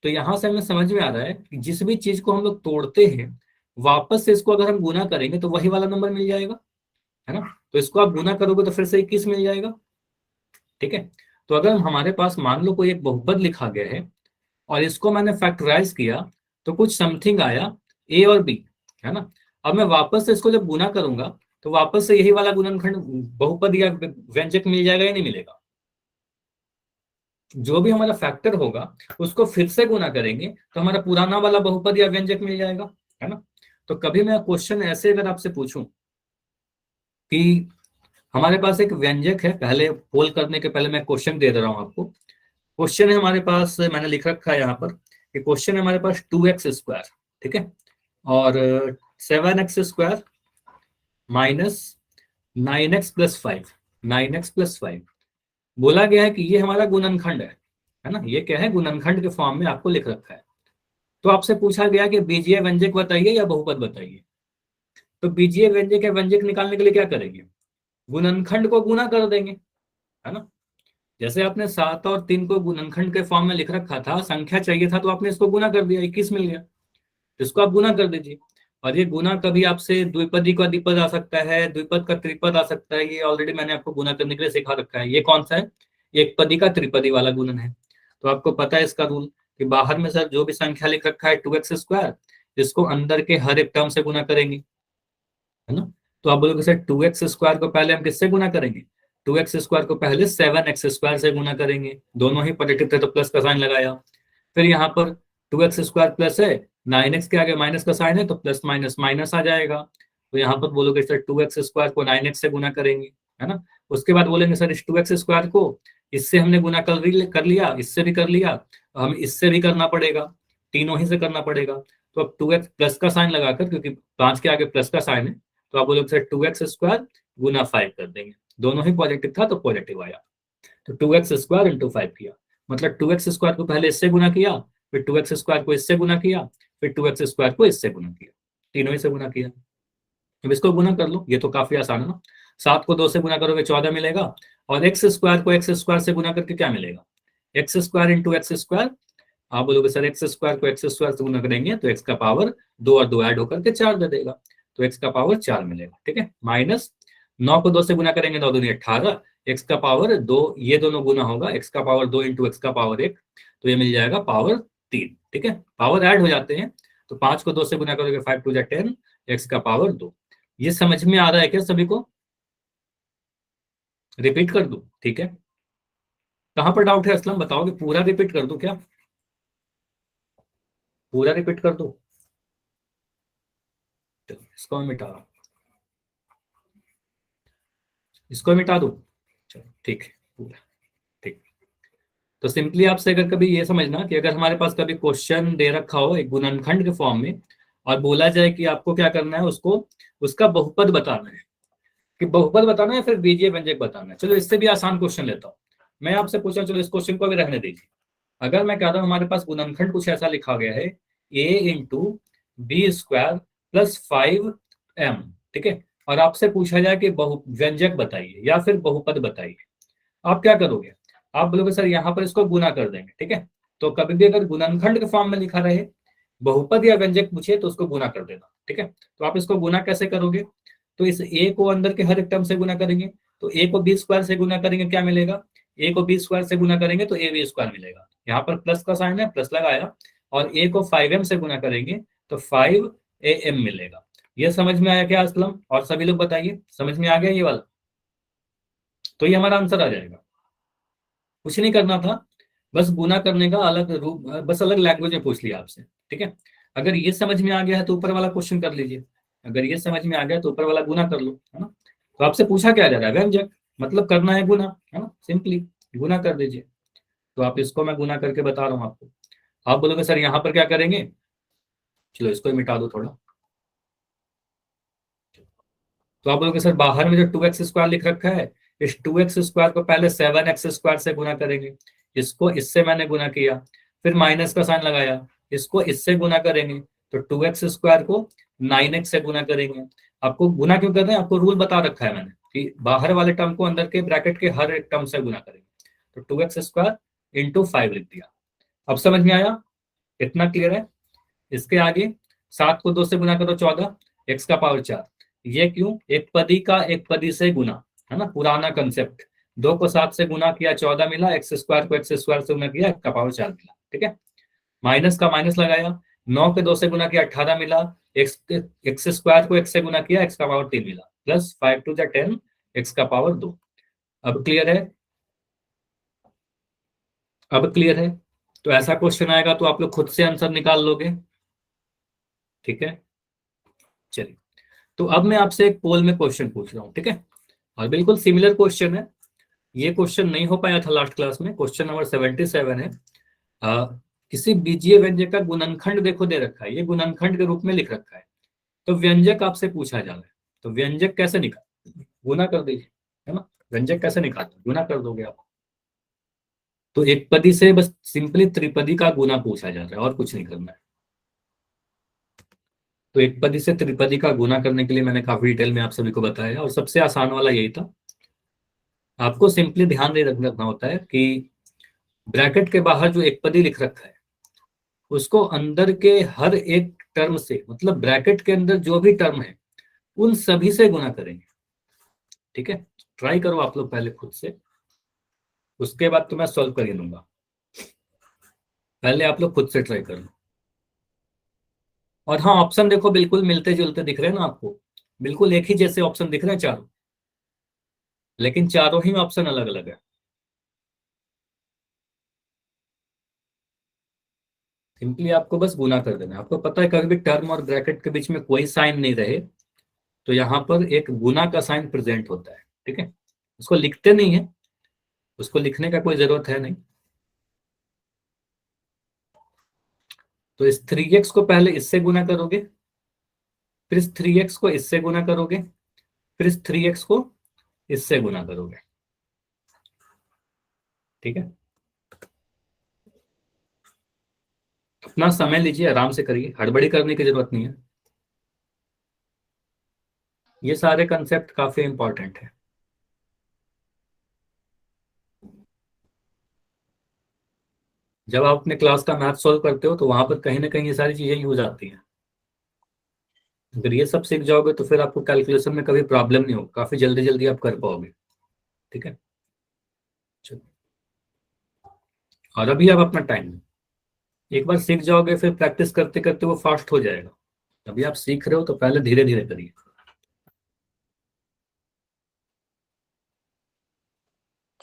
तो यहां से हमें समझ में आ रहा है कि जिस भी चीज को हम लोग तोड़ते हैं, वापस से इसको अगर हम गुना करेंगे तो वही वाला नंबर मिल जाएगा, है ना। तो इसको आप गुना करोगे तो फिर से 21 मिल जाएगा। ठीक है, तो अगर हमारे पास मान लो कोई एक बहुपद लिखा गया है और इसको मैंने फैक्टराइज किया, तो कुछ समथिंग आया ए और बी, है ना। अब मैं वापस से इसको जब गुना करूंगा तो वापस से यही वाला गुणनखंड बहुपद या व्यंजक मिल जाएगा या नहीं मिलेगा। जो भी हमारा फैक्टर होगा उसको फिर से गुना करेंगे तो हमारा पुराना वाला बहुपद या व्यंजक मिल जाएगा, है ना। तो कभी मैं क्वेश्चन ऐसे अगर आपसे पूछूं कि हमारे पास एक व्यंजक है, पहले पोल करने के पहले मैं क्वेश्चन दे रहा हूं आपको। क्वेश्चन है हमारे पास, मैंने लिख रखा है यहाँ पर कि क्वेश्चन है हमारे पास 2x स्क्वायर। ठीक है। और 7x² माइनस 9x+5, 9x+5 बोला गया है कि ये हमारा गुणनखंड है ना, ये क्या है, गुणनखंड के फॉर्म में आपको लिख रखा है। तो आपसे पूछा गया कि बीजीय व्यंजक बताइए या बहुपद बताइए। तो बीजीय व्यंजक या व्यंजक निकालने के लिए क्या करेंगे, गुणनखंड को गुना कर देंगे, है ना। जैसे आपने 7 और 3 को गुणनखंड के फॉर्म में लिख रखा था, संख्या चाहिए था तो आपने इसको गुना कर दिया, 21 मिल गया। इसको आप गुना कर दीजिए। और ये गुना कभी आपसे द्विपदी का द्विपद आ सकता है, द्विपद का त्रिपद आ सकता है, ये ऑलरेडी मैंने आपको गुना करने के लिए सिखा रखा है। ये कौन सा है, एक पदी का त्रिपदी वाला गुणन है। तो आपको पता है इसका रूल कि बाहर में सर जो भी संख्या लिख रखा है 2x², इसको अंदर के हर एक टर्म से गुना करेंगे, है ना। तो आप बोलोगे सर 2x² को पहले हम किससे गुना करेंगे, 2x² को पहले 7x² से गुना करेंगे, दोनों ही पॉजिटिव थे तो प्लस का साइन लगाया। फिर यहाँ पर 2x² प्लस है, 9x के आगे माइनस का साइन है तो प्लस माइनस माइनस आ जाएगा। तो यहाँ पर बोलोगे सर 2x² को 9x से गुना करेंगे, है ना। उसके बाद बोलेंगे सर इस 2x² को इससे हमने गुना कर लिया, इससे भी कर लिया, हम इससे भी करना पड़ेगा, तीनों ही से करना पड़ेगा। तो अब 2x प्लस का साइन लगाकर, क्योंकि 5 के आगे प्लस का साइन है, तो आप बोलोगे सर 2x² गुना 5 कर देंगे, दोनों ही पॉजिटिव था तो पॉजिटिव आया। तो 2x² इंटू 5 किया, मतलब 2x² को पहले इससे गुना किया, फिर 2x² को इससे गुना किया, फिर 2x² को इससे गुना किया, तीनों ही से गुना किया। अब इसको गुना कर लो, ये तो काफी आसान है ना। 7 को 2 से गुना करोगे 14 मिलेगा, और x² को x² से गुना करके क्या मिलेगा, x² इंटू x²। आप बोलोगे सर x² को x² से गुना करेंगे तो x का पावर 2 और 2 ऐड होकर के 4 दे देगा, तो x का पावर 4 मिलेगा, ठीक है। माइनस 9 को 2 से गुना करेंगे 9 दूनी 18, x का पावर 2, ये दोनों गुना होगा, x का पावर 2 इंटू x का पावर 1, तो ये मिल जाएगा पावर 3, ठीक है। पावर ऐड हो जाते हैं, तो 5 को 2 से गुना करोगे 5 2 10, x का पावर 2। ये समझ में आ रहा है क्या सभी को, रिपीट कर दूं, ठीक है। कहां पर डाउट है असलम, बताओगे, पूरा रिपीट कर दूं क्या, पूरा रिपीट कर दूं, इसको मैं मिटा रहा हूं, इसको मिटा दूं, चलो ठीक है, पूरा ठीक। तो सिंपली आपसे अगर कभी ये समझना कि अगर हमारे पास कभी क्वेश्चन दे रखा हो एक गुणनखंड के फॉर्म में, और बोला जाए कि आपको क्या करना है, उसको उसका बहुपद बताना है, कि बहुपद बताना है फिर बीजीय व्यंजक बताना है। चलो इससे भी आसान क्वेश्चन लेता हूँ, मैं आपसे पूछा, चलो इस क्वेश्चन को भी रहने दीजिए। अगर मैं कहता हूँ हमारे पास गुणनखंड कुछ ऐसा लिखा गया है, a into B² plus 5m, ठीक है, और आपसे पूछा जाए कि बहु व्यंजक बताइए या फिर बहुपद बताइए, आप क्या करोगे, आप बोलोगे सर यहाँ पर इसको गुना कर देंगे, ठीक है। तो कभी भी अगर गुणनखंड के फॉर्म में लिखा रहे, बहुपद या व्यंजक पूछे तो उसको गुना कर देना, ठीक है। तो आप इसको गुना कैसे करोगे, तो इस a को अंदर के हर एक टर्म से गुना करेंगे, तो a को B² से गुना करेंगे क्या मिलेगा, a को B² से गुना करेंगे तो AB² मिलेगा, यहाँ पर प्लस का साइन है प्लस लगाया, और a को 5m से गुना करेंगे तो 5am मिलेगा। ये समझ में आया क्या असलम, और सभी लोग बताइए, समझ में आ गया ये वाला, तो ये हमारा आंसर आ जाएगा। कुछ नहीं करना था, बस गुना करने का अलग रूप, बस अलग लैंग्वेज में पूछ लिया आपसे, ठीक है। अगर ये समझ में आ गया है तो ऊपर वाला क्वेश्चन कर लीजिए, अगर ये समझ में आ गया तो ऊपर वाला गुना कर लो, है ना। तो आपसे पूछा क्या जा रहा है, व्यंजक, मतलब करना है गुना, है ना, सिंपली गुना कर दीजिए। तो आप इसको मैं गुना करके बता रहा हूँ आपको। आप बोलोगे सर यहाँ पर क्या करेंगे, चलो इसको मिटा दो थोड़ा। तो आप बोलोगे सर बाहर में जो 2x² लिख रखा है, इस 2x² को पहले 7x² से गुना करेंगे, इसको इससे मैंने गुना किया, फिर माइनस का साइन लगाया, इसको इससे गुना करेंगे, तो 2x² को 9x से गुना करेंगे। आपको गुना क्यों कर रहे हैं, आपको रूल बता रखा है मैंने कि बाहर वाले टर्म को अंदर के ब्रैकेट के हर एक टर्म से गुना करेंगे, तो 2x² इंटू 5 लिख दिया। अब समझ में आया, इतना क्लियर है। इसके आगे 7 को 2 से गुना करो 14, x का पावर 4, ये क्यों, एक पदी का एक पदी से गुना, है ना, पुराना कंसेप्ट। 2 को 7 से गुना किया 14 मिला, x² को x² से गुना किया, x का पावर 4 मिला, ठीक है। माइनस का माइनस लगाया, 9 के 2 से गुना किया 18 मिला, x² को x से गुना किया, x का पावर 3 मिला, प्लस 5 2 10, x का पावर 2। अब क्लियर है, अब क्लियर है। तो ऐसा क्वेश्चन आएगा तो आप लोग खुद से आंसर निकाल लोगे, ठीक है। चलिए, तो अब मैं आपसे एक पोल में क्वेश्चन पूछ रहा हूँ, ठीक है, और बिल्कुल सिमिलर क्वेश्चन है। ये क्वेश्चन नहीं हो पाया था लास्ट क्लास में, क्वेश्चन नंबर 77 है। किसी बीजीय व्यंजक का गुणनखंड देखो दे रखा है, ये गुणनखंड के रूप में लिख रखा है, तो व्यंजक आपसे पूछा जा रहा है, तो व्यंजक कैसे निकाल, गुना कर दीजिए, है ना। व्यंजक कैसे निकालते, गुना कर दोगे आप। तो एक पदी से बस सिंपली त्रिपदी का गुना पूछा जा रहा है और कुछ नहीं करना है। तो एक पदी से त्रिपदी का गुना करने के लिए मैंने काफी डिटेल में आप सभी को बताया, और सबसे आसान वाला यही था। आपको सिंपली ध्यान दे रखना होता है कि ब्रैकेट के बाहर जो एक पदी लिख रखा है उसको अंदर के हर एक टर्म से, मतलब ब्रैकेट के अंदर जो भी टर्म है उन सभी से गुना करेंगे। ठीक है, ट्राई करो आप लोग पहले खुद से, उसके बाद तो मैं सॉल्व कर दूंगा। पहले आप लोग खुद से ट्राई करो। और हाँ, ऑप्शन देखो बिल्कुल मिलते जुलते दिख रहे हैं ना आपको, बिल्कुल एक ही जैसे ऑप्शन दिख रहे हैं चारों, लेकिन चारों ही ऑप्शन अलग अलग है। सिंपली आपको बस गुना कर देना है। आपको पता है कभी भी टर्म और ब्रैकेट के बीच में कोई साइन नहीं रहे तो यहाँ पर एक गुना का साइन प्रेजेंट होता है। ठीक है, उसको लिखते नहीं है, उसको लिखने का कोई जरूरत है नहीं। तो इस 3x को पहले इससे गुना करोगे, फिर इस 3x को इससे गुना करोगे, फिर इस 3x को इससे गुना करोगे। ठीक है, अपना समय लीजिए, आराम से करिए, हड़बड़ी करने की जरूरत नहीं है। ये सारे कंसेप्ट काफी इंपॉर्टेंट है। जब आप अपने क्लास का मैथ सॉल्व करते हो तो वहां पर कहीं ना कहीं ये सारी चीजें यूज आती हैं। अगर ये सब सीख जाओगे तो फिर आपको कैलकुलेशन में कभी प्रॉब्लम नहीं होगा, काफी जल्दी जल्दी आप कर पाओगे। ठीक है, चलो। और अभी आप अपना टाइम, एक बार सीख जाओगे फिर प्रैक्टिस करते करते वो फास्ट हो जाएगा। अभी आप सीख रहे हो तो पहले धीरे धीरे करिए।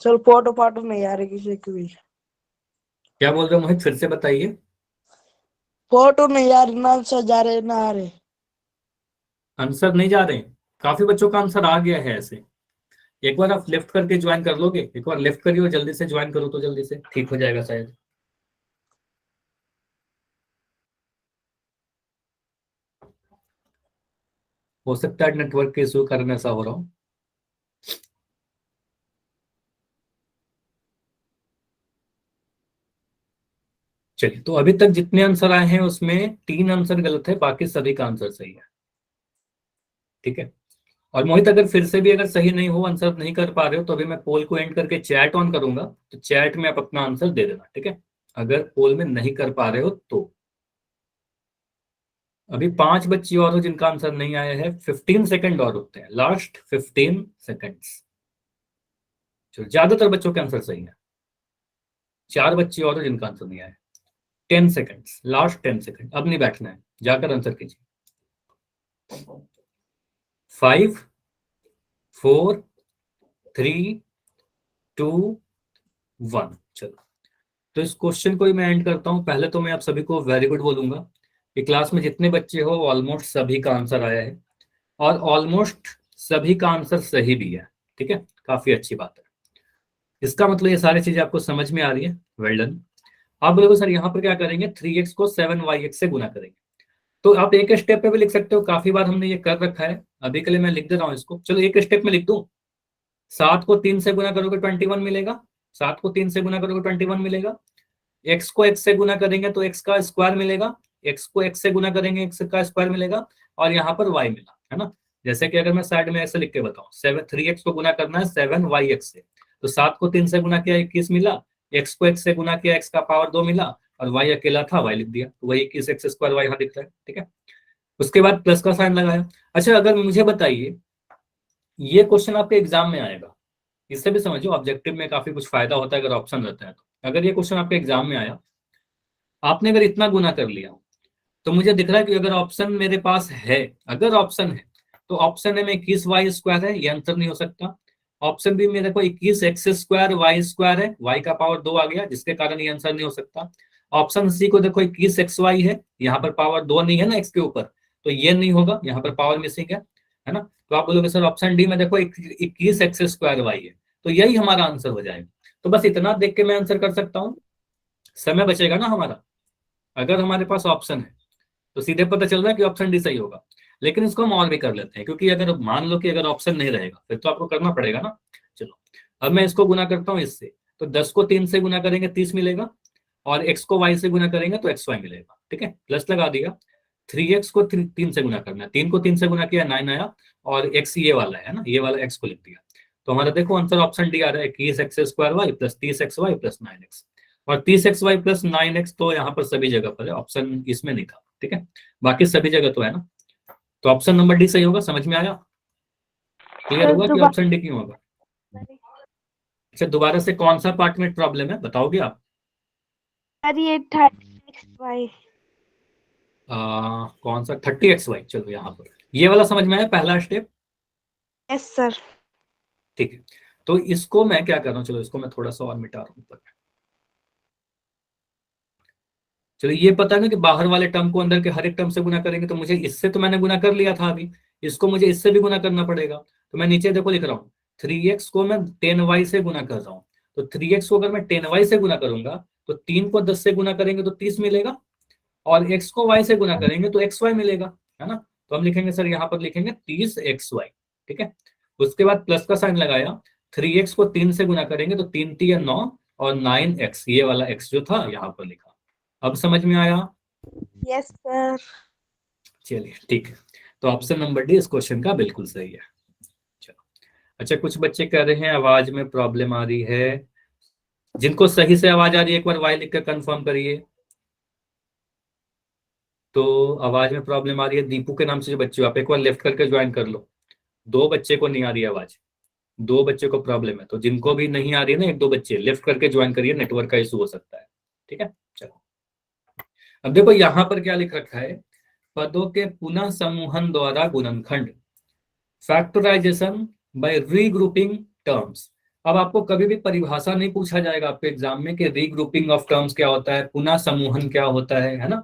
चल फोटो फाटो नहीं आ रही किसी की भी। क्या बोल रहे हो मोहित, फिर से बताइए। फोटो नहीं आ रही, ना आंसर जा रहे ना आ रहे। आंसर नहीं जा रहे हैं, काफी बच्चों का आंसर आ गया है ऐसे। एक बार आप लेफ्ट करके ज्वाइन कर लोगे, एक बार लेफ्ट करिए और जल्दी से ज्वाइन करो तो जल्दी से ठीक हो जाएगा शायद। हो सकता है नेटवर्क के इशू कारण ऐसा हो रहा हो। चलिए, तो अभी तक जितने आंसर आए हैं उसमें 3 आंसर गलत है, बाकी सभी का आंसर सही है। ठीक है, और मोहित अगर फिर से भी अगर सही नहीं हो, आंसर नहीं कर पा रहे हो, तो अभी मैं पोल को एंड करके चैट ऑन करूंगा, तो चैट में आप अपना आंसर दे देना। ठीक है, अगर पोल में नहीं कर पा रहे हो तो। अभी 5 बच्ची और हो जिनका आंसर नहीं आया है, 15 सेकंड और होते हैं, लास्ट 15 सेकंड्स। चलो, ज्यादातर बच्चों के आंसर सही है। 4 बच्ची और हो जिनका आंसर नहीं आया। 10 सेकंड्स, लास्ट 10 सेकंड, अब नहीं बैठना है, जाकर आंसर कीजिए। 5, 4, 3, 2, 1। चलो, तो इस क्वेश्चन को ही मैं एंड करता हूं। पहले तो मैं आप सभी को वेरी गुड बोलूंगा कि क्लास में जितने बच्चे हो ऑलमोस्ट सभी का आंसर आया है, और ऑलमोस्ट सभी का आंसर सही भी है। ठीक है, काफी अच्छी बात है। इसका मतलब ये सारी चीजें आपको समझ में आ रही है, वेल डन। आप बोलोगे सर यहाँ पर क्या करेंगे, 3x को 7y से गुना करेंगे। तो आप एक स्टेप पे भी लिख सकते हो, काफी बार हमने ये कर रखा है। अभी के लिए मैं लिख दे रहा हूँ इसको, चलो एक स्टेप में लिख दूं। 7 को 3 से गुना करोगे 21 मिलेगा, 7 को 3 से गुना करोगे 21 मिलेगा। एक्स को एक्स से गुना करेंगे तो एक्स का स्क्वायर मिलेगा, एक्स को एक्स से गुना करेंगे एक्स का स्क्वायर मिलेगा, और यहाँ पर वाई मिला, है ना। जैसे कि अगर मैं साइड में ऐसे लिख के बताऊं, 3x को गुना करना है 7y से, तो 7 को 3 से गुना किया 21 मिला, एक्स को एक्स से गुना किया एक्स का पावर 2 मिला, और वाई अकेला था वाई लिख दिया, तो वही 21 एक्स स्क्वायर वाई यहाँ दिख रहा है। ठीक है, उसके बाद प्लस का साइन लगाया। अच्छा, अगर मुझे बताइए, ये क्वेश्चन आपके एग्जाम में आएगा, इससे भी समझो ऑब्जेक्टिव में काफी कुछ फायदा होता है अगर ऑप्शन रहता है तो। अगर ये क्वेश्चन आपके एग्जाम में आया, आपने अगर इतना गुना कर लिया, तो मुझे दिख रहा है कि अगर ऑप्शन मेरे पास है, अगर ऑप्शन है तो ऑप्शन है में 21y² है, ये आंसर नहीं हो सकता। ऑप्शन बी में देखो 21x² y² है, y का पावर 2 आ गया, जिसके कारण ये आंसर नहीं हो सकता। ऑप्शन सी को देखो 21xy है, यहाँ पर पावर 2 नहीं है ना x के ऊपर, तो ये नहीं होगा, यहाँ पर पावर मिसिंग है ना। तो आप बोलोगे सर ऑप्शन डी में देखो 21x² y है, तो यही हमारा आंसर हो जाएगा। तो बस इतना देख के मैं आंसर कर सकता हूँ, समय बचेगा ना हमारा। अगर हमारे पास ऑप्शन है तो सीधे पता चल रहा है कि ऑप्शन डी सही होगा, लेकिन इसको हम और भी कर लेते हैं, क्योंकि अगर मान लो कि अगर ऑप्शन नहीं रहेगा फिर तो आपको करना पड़ेगा ना। चलो अब मैं इसको गुना करता हूँ इससे, तो 10 को 3 से गुना करेंगे 30 मिलेगा, और x को y से गुना करेंगे तो xy मिलेगा। ठीक है, प्लस लगा दिया। 3x को 3 से गुना करना है, 3 को 3 से गुना किया 9 आया, और x ये वाला है ना, ये वाला x को लिख दिया। तो हमारा देखो आंसर ऑप्शन डी आ रहा है, 21x² y plus 30xy plus 9x। और 30xy प्लस 9x तो यहाँ पर सभी जगह पर है, ऑप्शन इसमें नहीं था। ठीक है, बाकी सभी जगह तो है ना, तो ऑप्शन नंबर डी सही होगा। समझ में आया? क्लियर हुआ कि ऑप्शन डी क्यों होगा? अच्छा, दोबारा से कौन सा पार्ट में प्रॉब्लम है बताओगे आप? सर ये 30xy। कौन सा 30xy? चलो यहाँ पर ये वाला समझ में आया, पहला स्टेप। Yes sir. ठीक है, तो इसको मैं क्या कर रहा हूँ, चलो इसको मैं थोड़ा सा और मिटा रहा हूँ ऊपर। चलो ये पता है ना कि बाहर वाले टर्म को अंदर के हर एक टर्म से गुना करेंगे, तो मुझे इससे तो मैंने गुना कर लिया था अभी, इसको मुझे इससे भी गुना करना पड़ेगा। तो मैं नीचे देखो लिख रहा हूँ 3x को मैं 10y से गुना कर रहा हूँ। तो 3x को अगर मैं 10y से गुना करूंगा तो 3 को 10 से गुना करेंगे तो 30 मिलेगा, और x को y से गुना करेंगे तो xy मिलेगा, है ना। तो हम लिखेंगे सर, यहाँ पर लिखेंगे 30xy। ठीक है, उसके बाद प्लस का साइन लगाया, 3x को 3 से गुना करेंगे तो 3 3 9, और 9x ये वाला x जो था यहाँ पर लिखा। अब समझ में आया? Yes sir. चलिए ठीक है, तो ऑप्शन नंबर डी इस क्वेश्चन का बिल्कुल सही है। चलो, अच्छा कुछ बच्चे कह रहे हैं आवाज में प्रॉब्लम आ रही है। जिनको सही से आवाज आ रही है एक बार वाई लिख कर कंफर्म करिए। तो आवाज में प्रॉब्लम आ रही है दीपू के नाम से जो बच्चे हो, आप एक बार लेफ्ट करके ज्वाइन कर लो। 2 बच्चे को नहीं आ रही है आवाज, 2 बच्चे को प्रॉब्लम है, तो जिनको भी नहीं आ रही है ना 1 2 बच्चे लेफ्ट करके ज्वाइन करिए, नेटवर्क का इशू हो सकता है। ठीक है, चलो अब देखो यहाँ पर क्या लिख रखा है, पदों के पुनः समूहन द्वारा गुणनखंड, फैक्टराइजेशन बाय रीग्रुपिंग टर्म्स। अब आपको कभी भी परिभाषा नहीं पूछा जाएगा आपके एग्जाम में कि रीग्रुपिंग ऑफ टर्म्स क्या होता है, पुनः समूहन क्या होता है ना।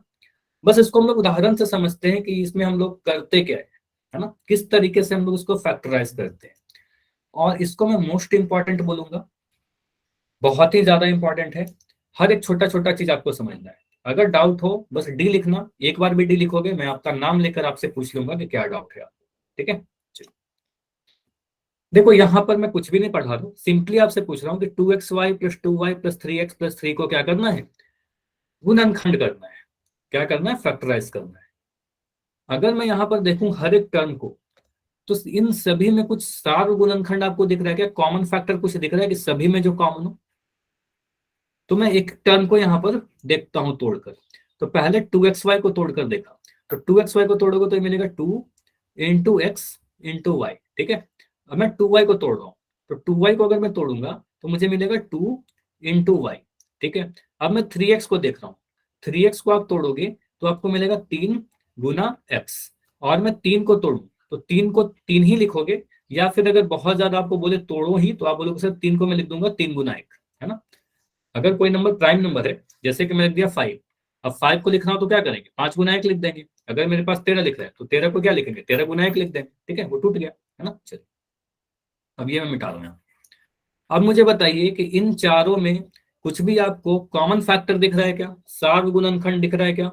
बस इसको हम लोग उदाहरण से समझते हैं कि इसमें हम लोग करते क्या है ना, किस तरीके से हम लोग इसको फैक्टराइज करते हैं। और इसको मैं मोस्ट इंपॉर्टेंट बोलूंगा, बहुत ही ज्यादा इंपॉर्टेंट है, हर एक छोटा छोटा चीज आपको समझना है। अगर डाउट हो बस डी लिखना, एक बार भी डी लिखोगे मैं आपका नाम लेकर आपसे पूछ लूंगा कि क्या डाउट है आपको। ठीक है, चलिए देखो यहाँ पर मैं कुछ भी नहीं पढ़ा रहा हूँ, सिंपली आपसे पूछ रहा हूँ कि 2xy plus 2y plus 3x plus 3 को क्या करना है, गुणनखंड करना है। क्या करना है, फैक्टराइज करना है। अगर मैं यहाँ पर देखूं हर एक टर्म को, तो इन सभी में कुछ सार्व गुणनखंड आपको दिख रहा है क्या, कॉमन फैक्टर कुछ दिख रहा है कि सभी में जो कॉमन हो। तो मैं एक टर्म को यहाँ पर देखता हूं तोड़कर, तो पहले 2xy को तोड़कर देखा, तो 2xy को तोड़ोगे तो ये मिलेगा 2 इंटू एक्स इंटू वाई। ठीक है, अब मैं 2y को तोड़ रहा हूँ, तो 2y को अगर मैं तोड़ूंगा तो मुझे मिलेगा 2 इंटू वाई। ठीक है, अब मैं 3x को देख रहा हूँ, 3x को आप तोड़ोगे तो आपको मिलेगा 3 गुना x, और मैं 3 को तोड़ू तो 3 को 3 ही लिखोगे, या फिर अगर बहुत ज्यादा आपको बोले तोड़ो ही तो आप बोलोगे सर 3 को मैं लिख दूंगा 3 गुना 1, है ना। अगर कोई नंबर प्राइम नंबर है, जैसे कि मैंने लिख दिया 5, अब 5 को लिखना हो तो क्या करेंगे, 5 गुना 1 लिख देंगे। अगर मेरे पास 13 लिख रहा है तो 13 को क्या लिखेंगे, 13 गुना 1 लिख देंगे। ठीक है, वो टूट गया, है ना। चलिए अब ये मैं मिटा रहा हूँ। अब मुझे बताइए कि इन चारों में कुछ भी आपको कॉमन फैक्टर दिख रहा है क्या, सार्व गुणनखंड दिख रहा है क्या,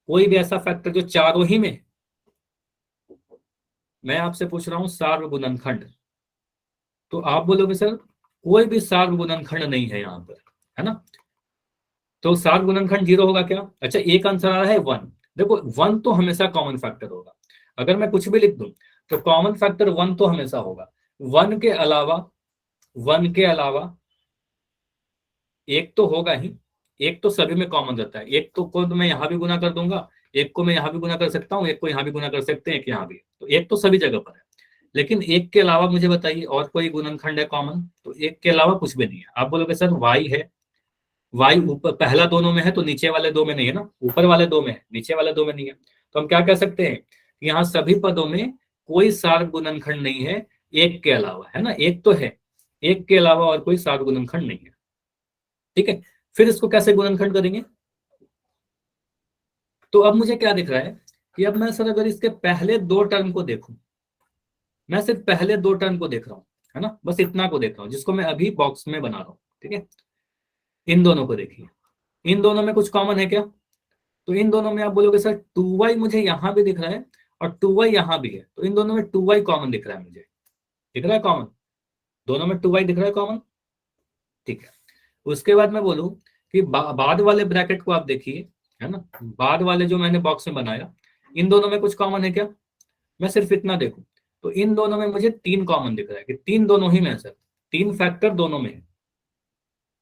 कोई भी ऐसा फैक्टर जो चारों ही में। मैं आपसे पूछ रहा हूं सार्व गुणनखंड, तो आप बोलोगे सर कोई भी सार्व गुणनखंड नहीं है यहाँ पर, है ना। तो सार्व गुणनखंड 0 होगा क्या, अच्छा एक आंसर आ रहा है 1। देखो 1 तो हमेशा कॉमन फैक्टर होगा, अगर मैं कुछ भी लिख दूं तो कॉमन फैक्टर 1 तो हमेशा होगा। 1 के अलावा 1 के अलावा एक तो होगा ही, एक तो सभी में कॉमन रहता है, एक तो मैं यहाँ भी गुना कर दूंगा, एक को मैं यहाँ भी गुना कर सकता हूँ, एक को यहाँ भी गुना कर सकते हैं, एक यहाँ भी, तो एक तो सभी जगह पर है। लेकिन एक के अलावा मुझे बताइए और कोई गुणनखंड है कॉमन, तो एक के अलावा कुछ भी नहीं है। आप बोलोगे सर वाई है, वाई ऊपर पहला दोनों में है तो नीचे वाले 2 में नहीं है ना, ऊपर वाले 2 में है नीचे वाले 2 में नहीं है। तो हम क्या कह सकते हैं, यहाँ सभी पदों में कोई सार्व गुणनखंड नहीं है एक के अलावा, है ना। एक तो है, एक के अलावा और कोई सार्व गुणनखंड नहीं है। ठीक है, फिर इसको कैसे गुणनखंड करेंगे, तो अब मुझे क्या दिख रहा है कि अब मैं सर अगर इसके पहले 2 टर्म को देखूं, मैं सिर्फ पहले 2 टर्म को देख रहा हूं, है ना, बस इतना को देख रहा हूं जिसको मैं अभी बॉक्स में बना रहा हूं। ठीक है, इन दोनों को देखिए, इन दोनों में कुछ कॉमन है क्या, तो इन दोनों में आप बोलोगे सर 2y मुझे यहाँ भी दिख रहा है और 2y यहाँ भी है, तो इन दोनों में 2y कॉमन दिख रहा है, मुझे दिख रहा है कॉमन, दोनों में 2y दिख रहा है कॉमन, ठीक है। उसके बाद मैं बोलूं कि बाद वाले ब्रैकेट को आप देखिए, है ना, बाद वाले जो मैंने बॉक्स में बनाया, इन दोनों में कुछ कॉमन है क्या? मैं सिर्फ इतना देखूं तो इन दोनों में मुझे 3 कॉमन दिख रहा है कि 3 दोनों ही में है सर, 3 फैक्टर दोनों में है,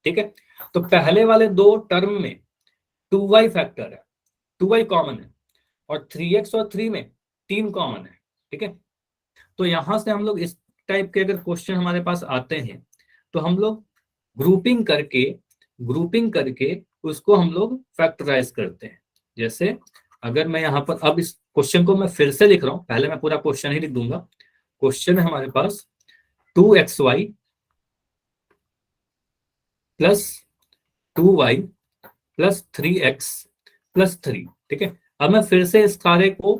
ठीक है। तो पहले वाले 2 टर्म में 2y फैक्टर है, 2y कॉमन है, और 3x और 3 में 3 कॉमन है, ठीक है। तो यहां से हम लोग इस टाइप के अगर क्वेश्चन हमारे पास आते हैं तो हम लोग ग्रुपिंग करके उसको हम लोग फैक्टराइज करते हैं। जैसे अगर मैं यहाँ पर अब इस क्वेश्चन को मैं फिर से लिख रहा हूं, पहले मैं पूरा क्वेश्चन ही लिख दूंगा। क्वेश्चन है हमारे पास 2xy plus 2y plus 3x plus 3, ठीक है। अब मैं फिर से इस सारे को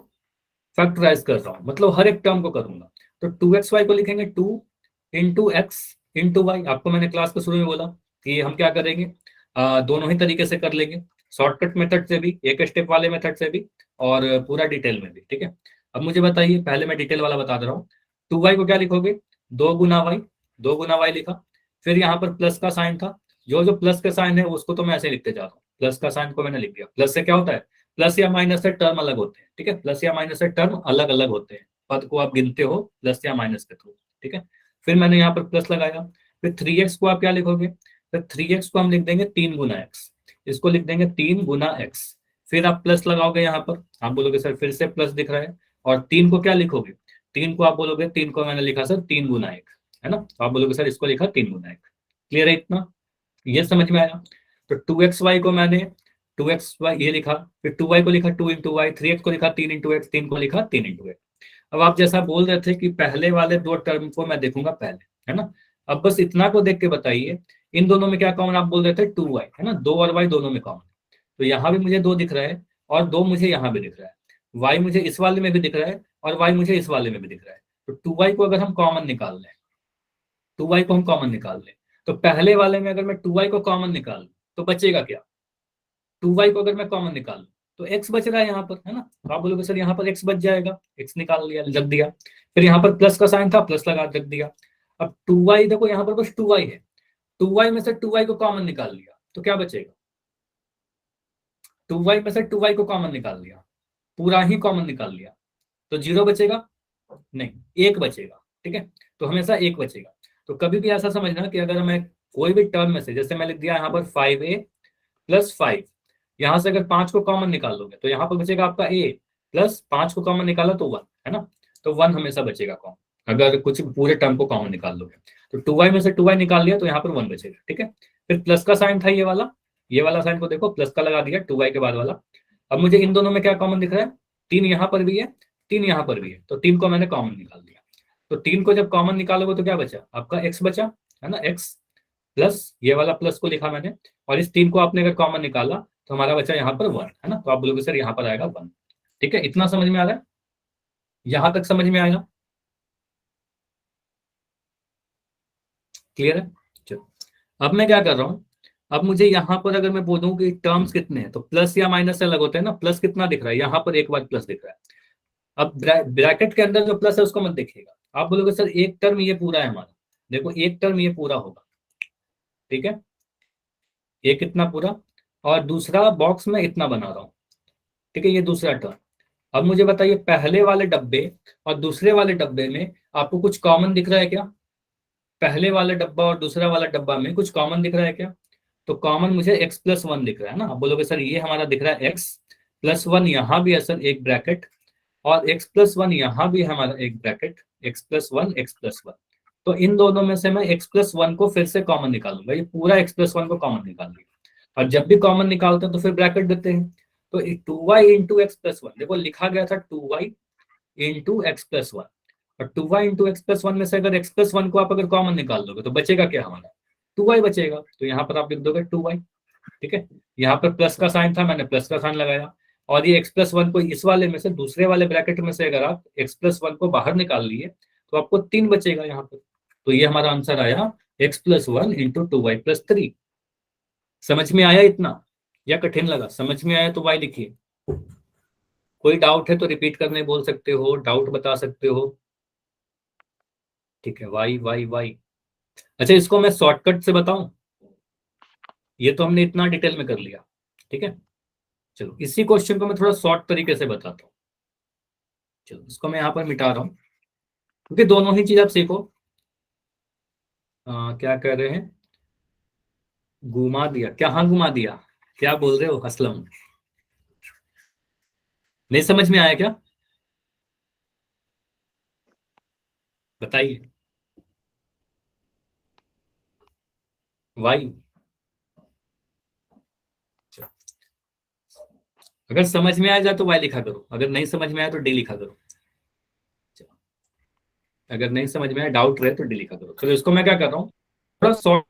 फैक्टराइज कर रहा हूं, मतलब हर एक टर्म को करूंगा। तो 2xy को लिखेंगे 2 इंटू एक्स इंटू वाई। आपको मैंने क्लास के शुरू में बोला कि हम क्या करेंगे, दोनों ही तरीके से कर लेंगे, शॉर्टकट मेथड से भी, एक स्टेप वाले मेथड से भी, और पूरा डिटेल में भी, ठीक है। अब मुझे बताइए, पहले मैं डिटेल वाला बता दे रहा हूँ। 2y को क्या लिखोगे, 2 गुना वाई, 2 गुना वाई लिखा, फिर यहाँ पर प्लस का साइन था, जो जो प्लस का साइन है उसको तो मैं ऐसे लिखते जा रहा हूँ, प्लस का साइन को मैंने लिख दिया। प्लस से क्या होता है, प्लस या माइनस से टर्म अलग होते हैं, ठीक है, प्लस या माइनस से टर्म अलग अलग होते हैं, पद को आप गिनते हो प्लस या माइनस के थ्रू, ठीक है। फिर मैंने यहाँ पर प्लस लगाया, फिर 3x को आप क्या लिखोगे, फिर 3x को हम लिख देंगे 3 गुना एक्स, इसको लिख देंगे 3 गुना एक्स। फिर आप प्लस लगाओगे यहाँ पर, आप बोलोगे सर फिर से प्लस दिख रहा है, और 3 को क्या लिखोगे, 3 को आप बोलोगे, 3 को मैंने लिखा सर 3 गुना 1, है ना, तो आप बोलोगे सर इसको लिखा 3 गुना 1। क्लियर है इतना, ये समझ में आया। तो 2xy को मैंने 2xy ये लिखा, फिर 2y को लिखा 2 इंटू वाई, 3x को लिखा 3 इंटू एक्स, 3 को लिखा 3 इंटू एक्स। अब आप जैसा बोल रहे थे कि पहले वाले 2 टर्म को मैं देखूंगा पहले, है ना। अब बस इतना को देख के बताइए, इन दोनों में क्या कॉमन, आप बोल रहे थे 2y, है ना, 2 और y दोनों में कॉमन। तो यहाँ भी मुझे 2 दिख रहा है, और 2 मुझे यहाँ भी दिख रहा है, y मुझे इस वाले में भी दिख रहा है, और y मुझे इस वाले में भी दिख रहा है। तो 2y को अगर हम कॉमन निकाल लें, 2y को हम कॉमन निकाल लें, तो पहले वाले में अगर मैं 2y को कॉमन निकाल लूं तो बचेगा क्या, 2y को अगर मैं कॉमन निकाल लूं तो x बच रहा है यहाँ पर, है ना। तो आप बोलोगे सर यहाँ पर x बच जाएगा, x निकाल लिया, रख दिया। फिर यहाँ पर प्लस का साइन था, प्लस लगा रख दिया। अब 2y देखो यहाँ पर बस 2y है, 2y में से 2y को कॉमन निकाल लिया तो क्या बचेगा, 2y में से 2y को कॉमन निकाल लिया, पूरा ही कॉमन निकाल लिया, तो 0 बचेगा नहीं, 1 बचेगा, ठीक है। तो हमेशा 1 बचेगा। तो कभी भी ऐसा समझना कि अगर मैं कोई भी टर्म में से, जैसे मैं लिख दिया यहाँ पर 5a प्लस 5, यहाँ से अगर 5 को कॉमन निकाल लोगे तो यहाँ पर बचेगा आपका a, प्लस 5 को कॉमन निकाला तो 1, है ना। तो 1 हमेशा बचेगा कॉमन, अगर कुछ पूरे टर्म को कॉमन निकाल लोगे। तो 2y में से 2y निकाल लिया तो यहाँ पर 1 बचेगा, ठीक है। फिर प्लस का साइन था, ये वाला साइन को देखो, प्लस का लगा दिया 2y के बाद वाला। अब मुझे इन दोनों में क्या कॉमन दिख रहा है, 3 यहाँ पर भी है, 3 यहाँ पर भी है, तो 3 को मैंने कॉमन निकाल दिया। तो 3 को जब कॉमन निकालोगे तो क्या बचा, आपका x बचा, है ना, x प्लस ये वाला प्लस को लिखा मैंने, और इस 3 को आपने अगर कॉमन निकाला तो हमारा बचा यहाँ पर 1, है ना। तो आप बोलोगे सर यहाँ पर आएगा 1, ठीक है। इतना समझ में आ रहा है, यहां तक समझ में आएगा, क्लियर है। चलो अब मैं क्या कर रहा हूँ, अब मुझे यहाँ पर अगर मैं बोलूँ कि टर्म्स कितने हैं, तो प्लस या माइनस से अलग होते हैं ना। प्लस कितना दिख रहा है, यहाँ पर एक बार प्लस दिख रहा है। अब ब्रैकेट के अंदर जो प्लस है उसको मत देखिएगा, आप बोलोगे सर एक टर्म ये पूरा है हमारा, देखो एक टर्म ये पूरा होगा, ठीक है, ये कितना पूरा, और दूसरा बॉक्स में इतना बना रहा हूँ, ठीक है, ये दूसरा टर्म। अब मुझे बताइए पहले वाले डब्बे और दूसरे वाले डब्बे में आपको कुछ कॉमन दिख रहा है क्या, पहले वाले डब्बा और दूसरा वाला डब्बा में कुछ कॉमन दिख रहा है क्या। तो कॉमन मुझे x प्लस 1 दिख रहा है ना। आप बोलोगे सर ये हमारा दिख रहा है x प्लस 1, यहाँ भी है सर एक ब्रैकेट, और x प्लस 1 यहाँ भी है हमारा एक bracket, x plus 1 x plus 1। तो इन दोनों में से मैं x प्लस 1 को फिर से कॉमन निकालूंगा, ये पूरा x प्लस 1 को कॉमन निकाल लिया। और जब भी कॉमन निकालते हैं तो फिर ब्रैकेट देते हैं। तो 2y इंटू एक्स प्लस 1, देखो लिखा गया था 2y इंटू एक्स प्लस 1, और 2y इंटू एक्स प्लस 1 में से अगर x प्लस 1 को आप अगर कॉमन निकाल दोगे तो बचेगा क्या हमारा, 2y बचेगा। तो यहाँ पर आप लिख दोगे 2y, ठीक है। यहाँ पर प्लस का साइन था, मैंने प्लस का साइन लगाया, और ये x प्लस 1 को इस वाले में से, दूसरे वाले ब्रैकेट में से अगर आप x प्लस 1 को बाहर निकाल लिए तो आपको 3 बचेगा यहाँ पर। तो ये हमारा आंसर आया x plus 1 into 2y plus 3। समझ में आया इतना, या कठिन लगा? समझ में आया तो वाई लिखिए। कोई डाउट है तो रिपीट करने बोल सकते हो, डाउट बता सकते हो। ठीक है, वाई वाई वाई। अच्छा, इसको मैं शॉर्टकट से बताऊं? ये तो हमने इतना डिटेल में कर लिया, ठीक है। चलो इसी क्वेश्चन को मैं थोड़ा शॉर्ट तरीके से बताता हूँ। चलो इसको मैं यहाँ पर मिटा रहा हूँ, क्योंकि दोनों ही चीज आप सीखो। क्या कह रहे हैं? घुमा दिया? क्या? हाँ घुमा दिया, क्या बोल रहे हो असलम? नहीं समझ में आया क्या? बताइए। वाई। अगर समझ में आ जाए तो वाई लिखा करो, अगर नहीं समझ में आया तो डी लिखा करो। अगर नहीं समझ में आया, डाउट रहे तो डी लिखा करो। चलो इसको मैं क्या कर रहा हूँ, थोड़ा शॉर्ट।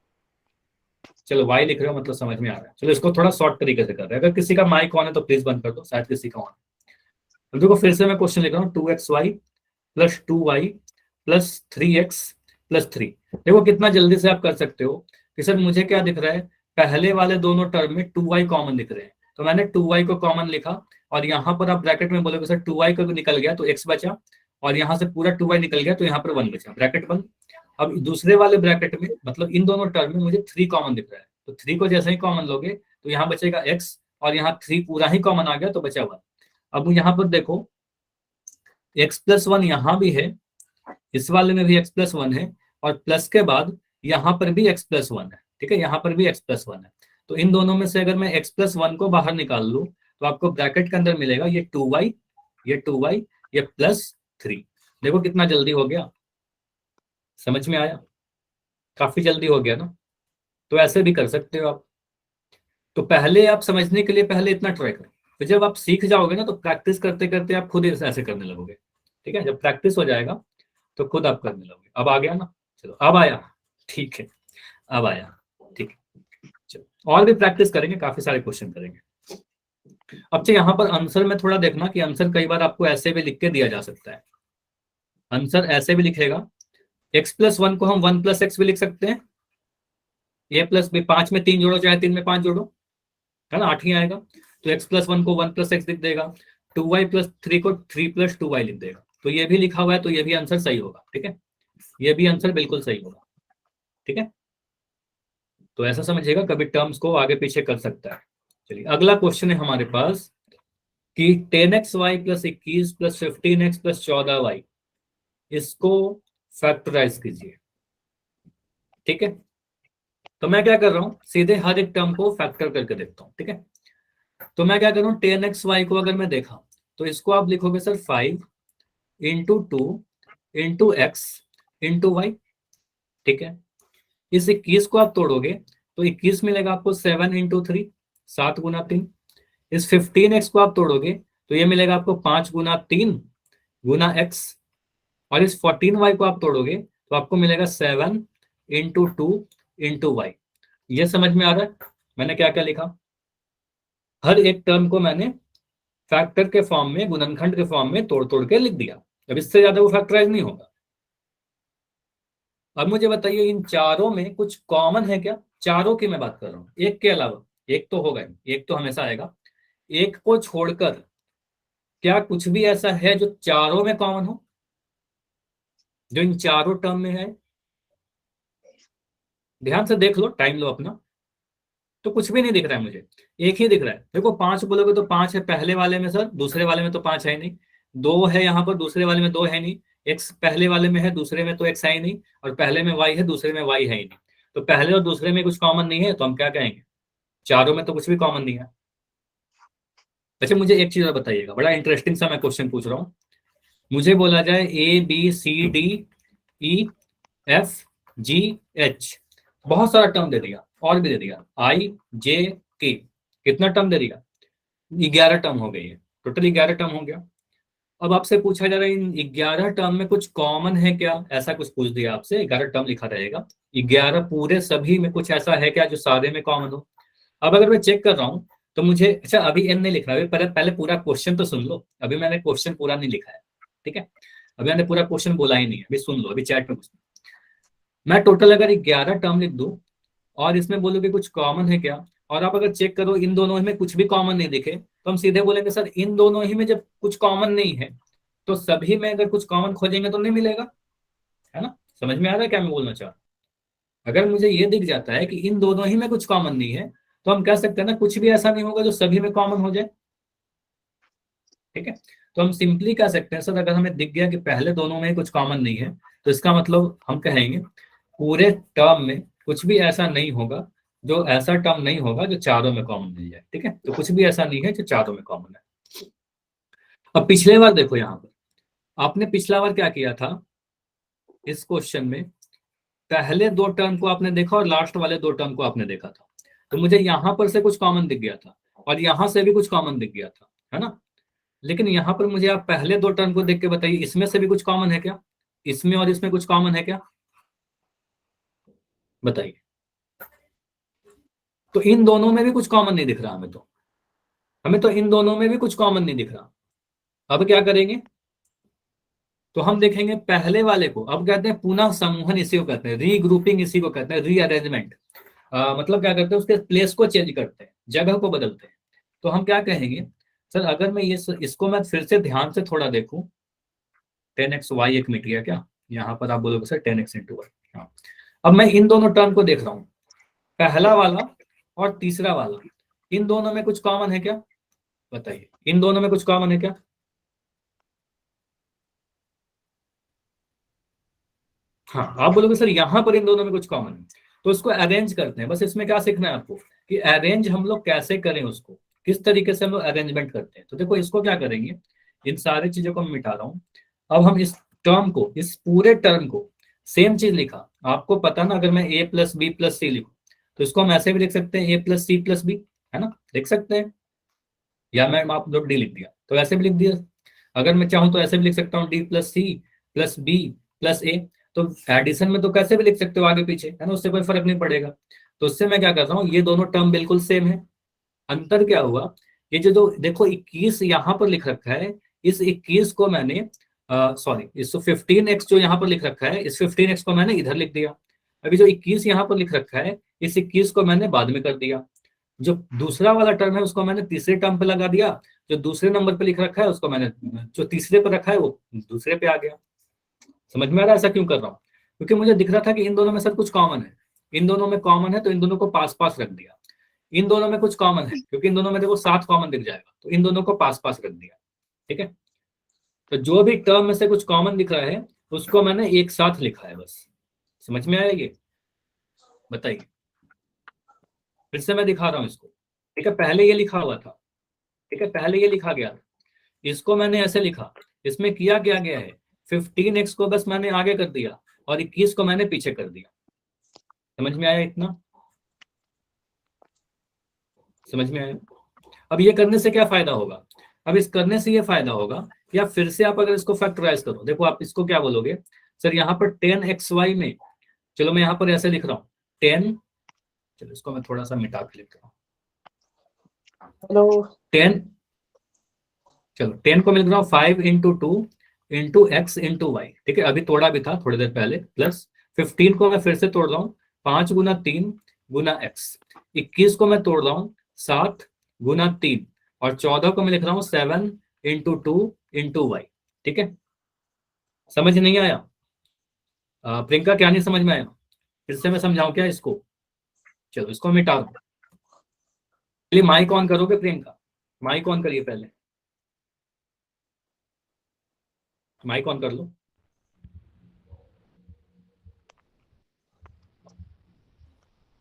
चलो वाई लिख रहे हो मतलब समझ में आ रहा है। चलो इसको थोड़ा शॉर्ट तरीके से कर रहे हैं। अगर किसी का माइक ऑन है तो प्लीज बंद कर दो, शायद किसी का ऑन। तो देखो फिर से मैं क्वेश्चन लिख रहा हूँ, 2xy plus 2y plus 3x plus 3। देखो कितना जल्दी से आप कर सकते हो कि सर मुझे क्या दिख रहा है, पहले वाले दोनों टर्म में 2y कॉमन दिख रहे हैं, तो मैंने 2y को कॉमन लिखा। और यहाँ पर आप ब्रैकेट में बोलोगे सर 2y को निकल गया तो x बचा, और यहाँ से पूरा 2y निकल गया तो यहाँ पर 1 बचा, ब्रैकेट बंद। अब दूसरे वाले ब्रैकेट में मतलब इन दोनों टर्म में मुझे 3 कॉमन दिख रहा है, तो 3 को जैसे ही कॉमन लोगे तो यहाँ बचेगा x, और यहाँ 3 पूरा ही कॉमन आ गया तो बचा 1। अब यहाँ पर देखो x प्लस 1 यहाँ भी है, इस वाले में भी x प्लस 1 है, और प्लस के बाद यहाँ पर भी x प्लस 1 है, ठीक है, यहाँ पर भी x प्लस 1 है। तो इन दोनों में से अगर मैं x प्लस 1 को बाहर निकाल लूँ तो आपको ब्रैकेट के अंदर मिलेगा ये 2y, ये 2y, ये प्लस 3। देखो कितना जल्दी हो गया, समझ में आया? काफी जल्दी हो गया ना। तो ऐसे भी कर सकते हो आप। तो पहले आप समझने के लिए पहले इतना ट्राई करो, फिर जब आप सीख जाओगे ना तो प्रैक्टिस करते करते आप खुद ऐसे करने लगोगे। ठीक है, जब प्रैक्टिस हो जाएगा तो खुद आप करने लगोगे। अब आ गया ना? चलो अब आया, ठीक है, अब आया, ठीक है। चलो और भी प्रैक्टिस करेंगे, काफी सारे क्वेश्चन करेंगे। अब तो यहाँ पर आंसर में थोड़ा देखना कि आंसर कई बार आपको ऐसे भी लिख के दिया जा सकता है। आंसर ऐसे भी लिखेगा, x प्लस 1 को हम 1 प्लस एक्स भी लिख सकते हैं, ए प्लस बी, 5 में 3 जोड़ो चाहे 3 में 5 जोड़ो, है ना, 8 ही आएगा। तो x प्लस 1 को 1 प्लस एक्स लिख देगा, 2y प्लस 3 को 3 प्लस 2y लिख देगा। तो ये भी लिखा हुआ है, तो ये भी आंसर सही होगा, ठीक है, ये भी आंसर बिल्कुल सही होगा, ठीक है। तो ऐसा समझिएगा, कभी टर्म्स को आगे पीछे कर सकता है। चलिए अगला क्वेश्चन है हमारे पास कि 10xy plus 21 plus 15x plus 14y, इसको फैक्टराइज कीजिए, ठीक है। तो मैं क्या कर रहा हूं, सीधे हर एक टर्म को फैक्टर करके देखता हूं, ठीक है। तो मैं क्या कर रहा हूं, 10xy को अगर मैं देखा तो इसको आप लिखोगे sir 5 into 2 into X into Y, ठीक है। इस 21 को आप तोड़ोगे तो 21 मिलेगा आपको 7 इंटू 3, 7 गुना 3। इस 15x को आप तोड़ोगे तो ये मिलेगा आपको 5 गुना 3 गुना x। और इस 14y को आप तोड़ोगे तो आपको मिलेगा 7 इंटू 2 इंटू वाई। ये समझ में आ रहा है मैंने क्या क्या लिखा? हर एक टर्म को मैंने फैक्टर के फॉर्म में, गुणनखंड के फॉर्म में तोड़ तोड़ के लिख दिया। अब इससे ज्यादा वो फैक्टराइज नहीं होगा। अब मुझे बताइए इन चारों में कुछ कॉमन है क्या? चारों की मैं बात कर रहा हूं, एक के अलावा। एक तो होगा ही, एक तो हमेशा आएगा। एक को छोड़कर क्या कुछ भी ऐसा है जो चारों में कॉमन हो, जो इन चारों टर्म में है? ध्यान से देख लो, टाइम लो अपना। तो कुछ भी नहीं दिख रहा है मुझे, एक ही दिख रहा है। देखो 5 बोलोगे तो 5 है पहले वाले में सर, दूसरे वाले में तो 5 है ही नहीं। 2 है यहाँ पर, दूसरे वाले में 2 है नहीं। x पहले वाले में है, दूसरे में तो x है ही नहीं। और पहले में y है, दूसरे में y है ही नहीं। तो पहले और दूसरे में कुछ कॉमन नहीं है, तो हम क्या कहेंगे? चारों में तो कुछ भी कॉमन नहीं है। अच्छा मुझे एक चीज और बताइएगा, बड़ा इंटरेस्टिंग सा मैं क्वेश्चन पूछ रहा हूँ। मुझे बोला जाए ABCDEFGH, बहुत सारा टर्म दे दिया, और भी दे दिया IJK, कितना टर्म दे दिया? 11 टर्म हो गई है, टोटल 11 टर्म हो गया। अब आपसे पूछा जा रहा है इन 11 टर्म में कुछ कॉमन है क्या? ऐसा कुछ पूछ दिया आपसे, 11 टर्म लिखा रहेगा, 11 पूरे सभी में कुछ ऐसा है क्या जो सारे में कॉमन हो? अब अगर मैं चेक कर रहा हूँ तो मुझे, अच्छा अभी एन नहीं लिख रहा है, पहले पहले पूरा क्वेश्चन तो सुन लो। अभी मैंने क्वेश्चन पूरा नहीं लिखा है, ठीक है, अभी मैंने पूरा क्वेश्चन बोला ही नहीं है, अभी सुन लो, अभी चैट में मैं टोटल अगर 11 टर्म लिख दूं और इसमें बोलूँ कि कुछ कॉमन है क्या, और आप अगर चेक करो इन दोनों में कुछ भी कॉमन नहीं दिखे तो हम सीधे बोलेंगे सर इन दोनों ही में जब कुछ कॉमन नहीं है तो सभी में अगर कुछ कॉमन खोजेंगे तो नहीं मिलेगा, है ना। समझ में आ रहा है क्या मैं बोलना चाह रहा हूं? अगर मुझे ये दिख जाता है कि इन दोनों ही में कुछ कॉमन नहीं है तो हम कह सकते हैं ना कुछ भी ऐसा नहीं होगा जो सभी में कॉमन हो जाए, ठीक है। तो हम सिंपली कह सकते हैं सर अगर हमें दिख गया कि पहले दोनों में कुछ कॉमन नहीं है तो इसका मतलब हम कहेंगे पूरे टर्म में कुछ भी ऐसा नहीं होगा, जो ऐसा टर्म नहीं होगा जो चारों में कॉमन मिल जाए, ठीक है। तो कुछ भी ऐसा नहीं है जो चारों में कॉमन है। अब पिछले बार देखो यहाँ पर आपने पिछला बार क्या किया था, इस क्वेश्चन में पहले दो टर्म को आपने देखा और लास्ट वाले दो टर्म को आपने देखा था, तो मुझे यहां पर से कुछ कॉमन दिख गया था और यहां से भी कुछ कॉमन दिख गया था, है ना। लेकिन यहां पर मुझे आप पहले दो टर्म को देख के बताइए इसमें से भी कुछ कॉमन है क्या, इसमें और इसमें कुछ कॉमन है क्या, बताइए। तो इन दोनों में भी कुछ कॉमन नहीं दिख रहा हमें तो इन दोनों में भी कुछ कॉमन नहीं दिख रहा। अब क्या करेंगे, तो हम देखेंगे पहले वाले को, अब कहते हैं पुनः समूहन इसी को कहते हैं, रीग्रुपिंग इसी को कहते हैं, रीअरेंजमेंट। मतलब क्या करते हैं उसके प्लेस को चेंज करते हैं, जगह को बदलते हैं। तो हम क्या कहेंगे सर अगर मैं इसको मैं फिर से ध्यान से थोड़ा देखूं, 10x y एक मिट गया क्या, यहाँ पर आप बोलोगे सर 10x into y। हाँ, अब मैं इन दोनों टर्म को देख रहा हूँ, पहला वाला और तीसरा वाला, इन दोनों में कुछ कॉमन है क्या, बताइए इन दोनों में कुछ कॉमन है क्या। हाँ, आप बोलोगे सर यहाँ पर इन दोनों में कुछ कॉमन है, तो उसको अरेंज करते हैं। बस इसमें क्या सीखना है आपको कि अरेंज हम लोग कैसे करें, उसको किस तरीके से हम लोग अरेंजमेंट करते हैं। तो देखो इसको क्या करेंगे, इन सारी चीजों को मैं मिटा रहा हूँ। अब हम इस टर्म को, इस पूरे टर्म को सेम चीज लिखा, आपको पता ना अगर मैं a प्लस बी प्लस सी लिखूं तो इसको हम ऐसे भी लिख सकते हैं a plus C plus B, है ना, लिख सकते हैं। या मैं आप लोग डी लिख दिया तो ऐसे भी लिख दिया, अगर मैं चाहूं तो ऐसे भी लिख सकता हूँ D plus C plus B plus A. तो एडिशन में तो कैसे भी लिख सकते हो आगे पीछे, है ना, उससे कोई फर्क नहीं पड़ेगा। तो उससे मैं क्या कर रहा हूँ, ये दोनों टर्म बिल्कुल सेम है। अंतर क्या हुआ, ये जो देखो 21 यहाँ पर लिख रखा है, इस 21 को मैंने सॉरी इस 15x जो यहाँ पर लिख रखा है, इस 15x को मैंने इधर लिख दिया। अभी जो 21 यहाँ पर लिख रखा है, इस 21 को मैंने बाद में कर दिया। जो दूसरा वाला टर्म है उसको मैंने तीसरे टर्म पे लगा दिया, जो दूसरे नंबर पे लिख रखा है उसको मैंने जो तीसरे पे रखा है वो दूसरे पे आ गया। समझ में आ रहा है ऐसा क्यों कर रहा हूँ, क्योंकि मुझे दिख रहा था कि इन दोनों में सर कुछ कॉमन है, इन दोनों में कॉमन है तो इन दोनों को पास पास रख दिया। इन दोनों में कुछ कॉमन है क्योंकि इन दोनों में देखो 7 कॉमन दिख जाएगा, तो इन दोनों को पास पास रख दिया, ठीक है। तो जो भी टर्म में से कुछ कॉमन दिख रहा है उसको मैंने एक साथ लिखा है, बस। समझ में आया ये, बताइए। फिर से मैं दिखा रहा हूँ इसको, ठीक है। पहले ये लिखा हुआ था, ठीक है, पहले ये लिखा गया था, इसको मैंने ऐसे लिखा, इसमें किया क्या गया है 15x को बस मैंने आगे कर दिया और 21 को मैंने पीछे कर दिया। समझ में आया इतना, समझ में आया। अब ये करने से क्या फायदा होगा, अब इस करने से ये फायदा होगा या फिर से आप अगर इसको फैक्टराइज करो, देखो आप इसको क्या बोलोगे सर यहाँ पर 10xy में, चलो मैं यहाँ पर ऐसे लिख रहा हूँ 10, चलो इसको मैं थोड़ा सा मिटा के लिख रहा हूँ, हेलो 10, चलो 10 को मैं लिख रहा हूँ 5 into 2 into X into Y, ठीक है, अभी तोड़ा भी था थोड़ी देर पहले, प्लस 15 को मैं फिर से तोड़ रहा हूँ 5 गुना 3 गुना एक्स, 21 को मैं तोड़ रहा हूँ 7 गुना 3 और 14 को मैं लिख रहा हूँ 7 इंटू 2 इंटू वाई, ठीक है। समझ नहीं आया प्रियंका, क्या नहीं समझ में आया, फिर से मैं समझाऊं क्या इसको, चलो इसको मिटा दो। पहले माइक ऑन करोगे प्रियंका, माइक ऑन करिए पहले, माइक ऑन कर लो।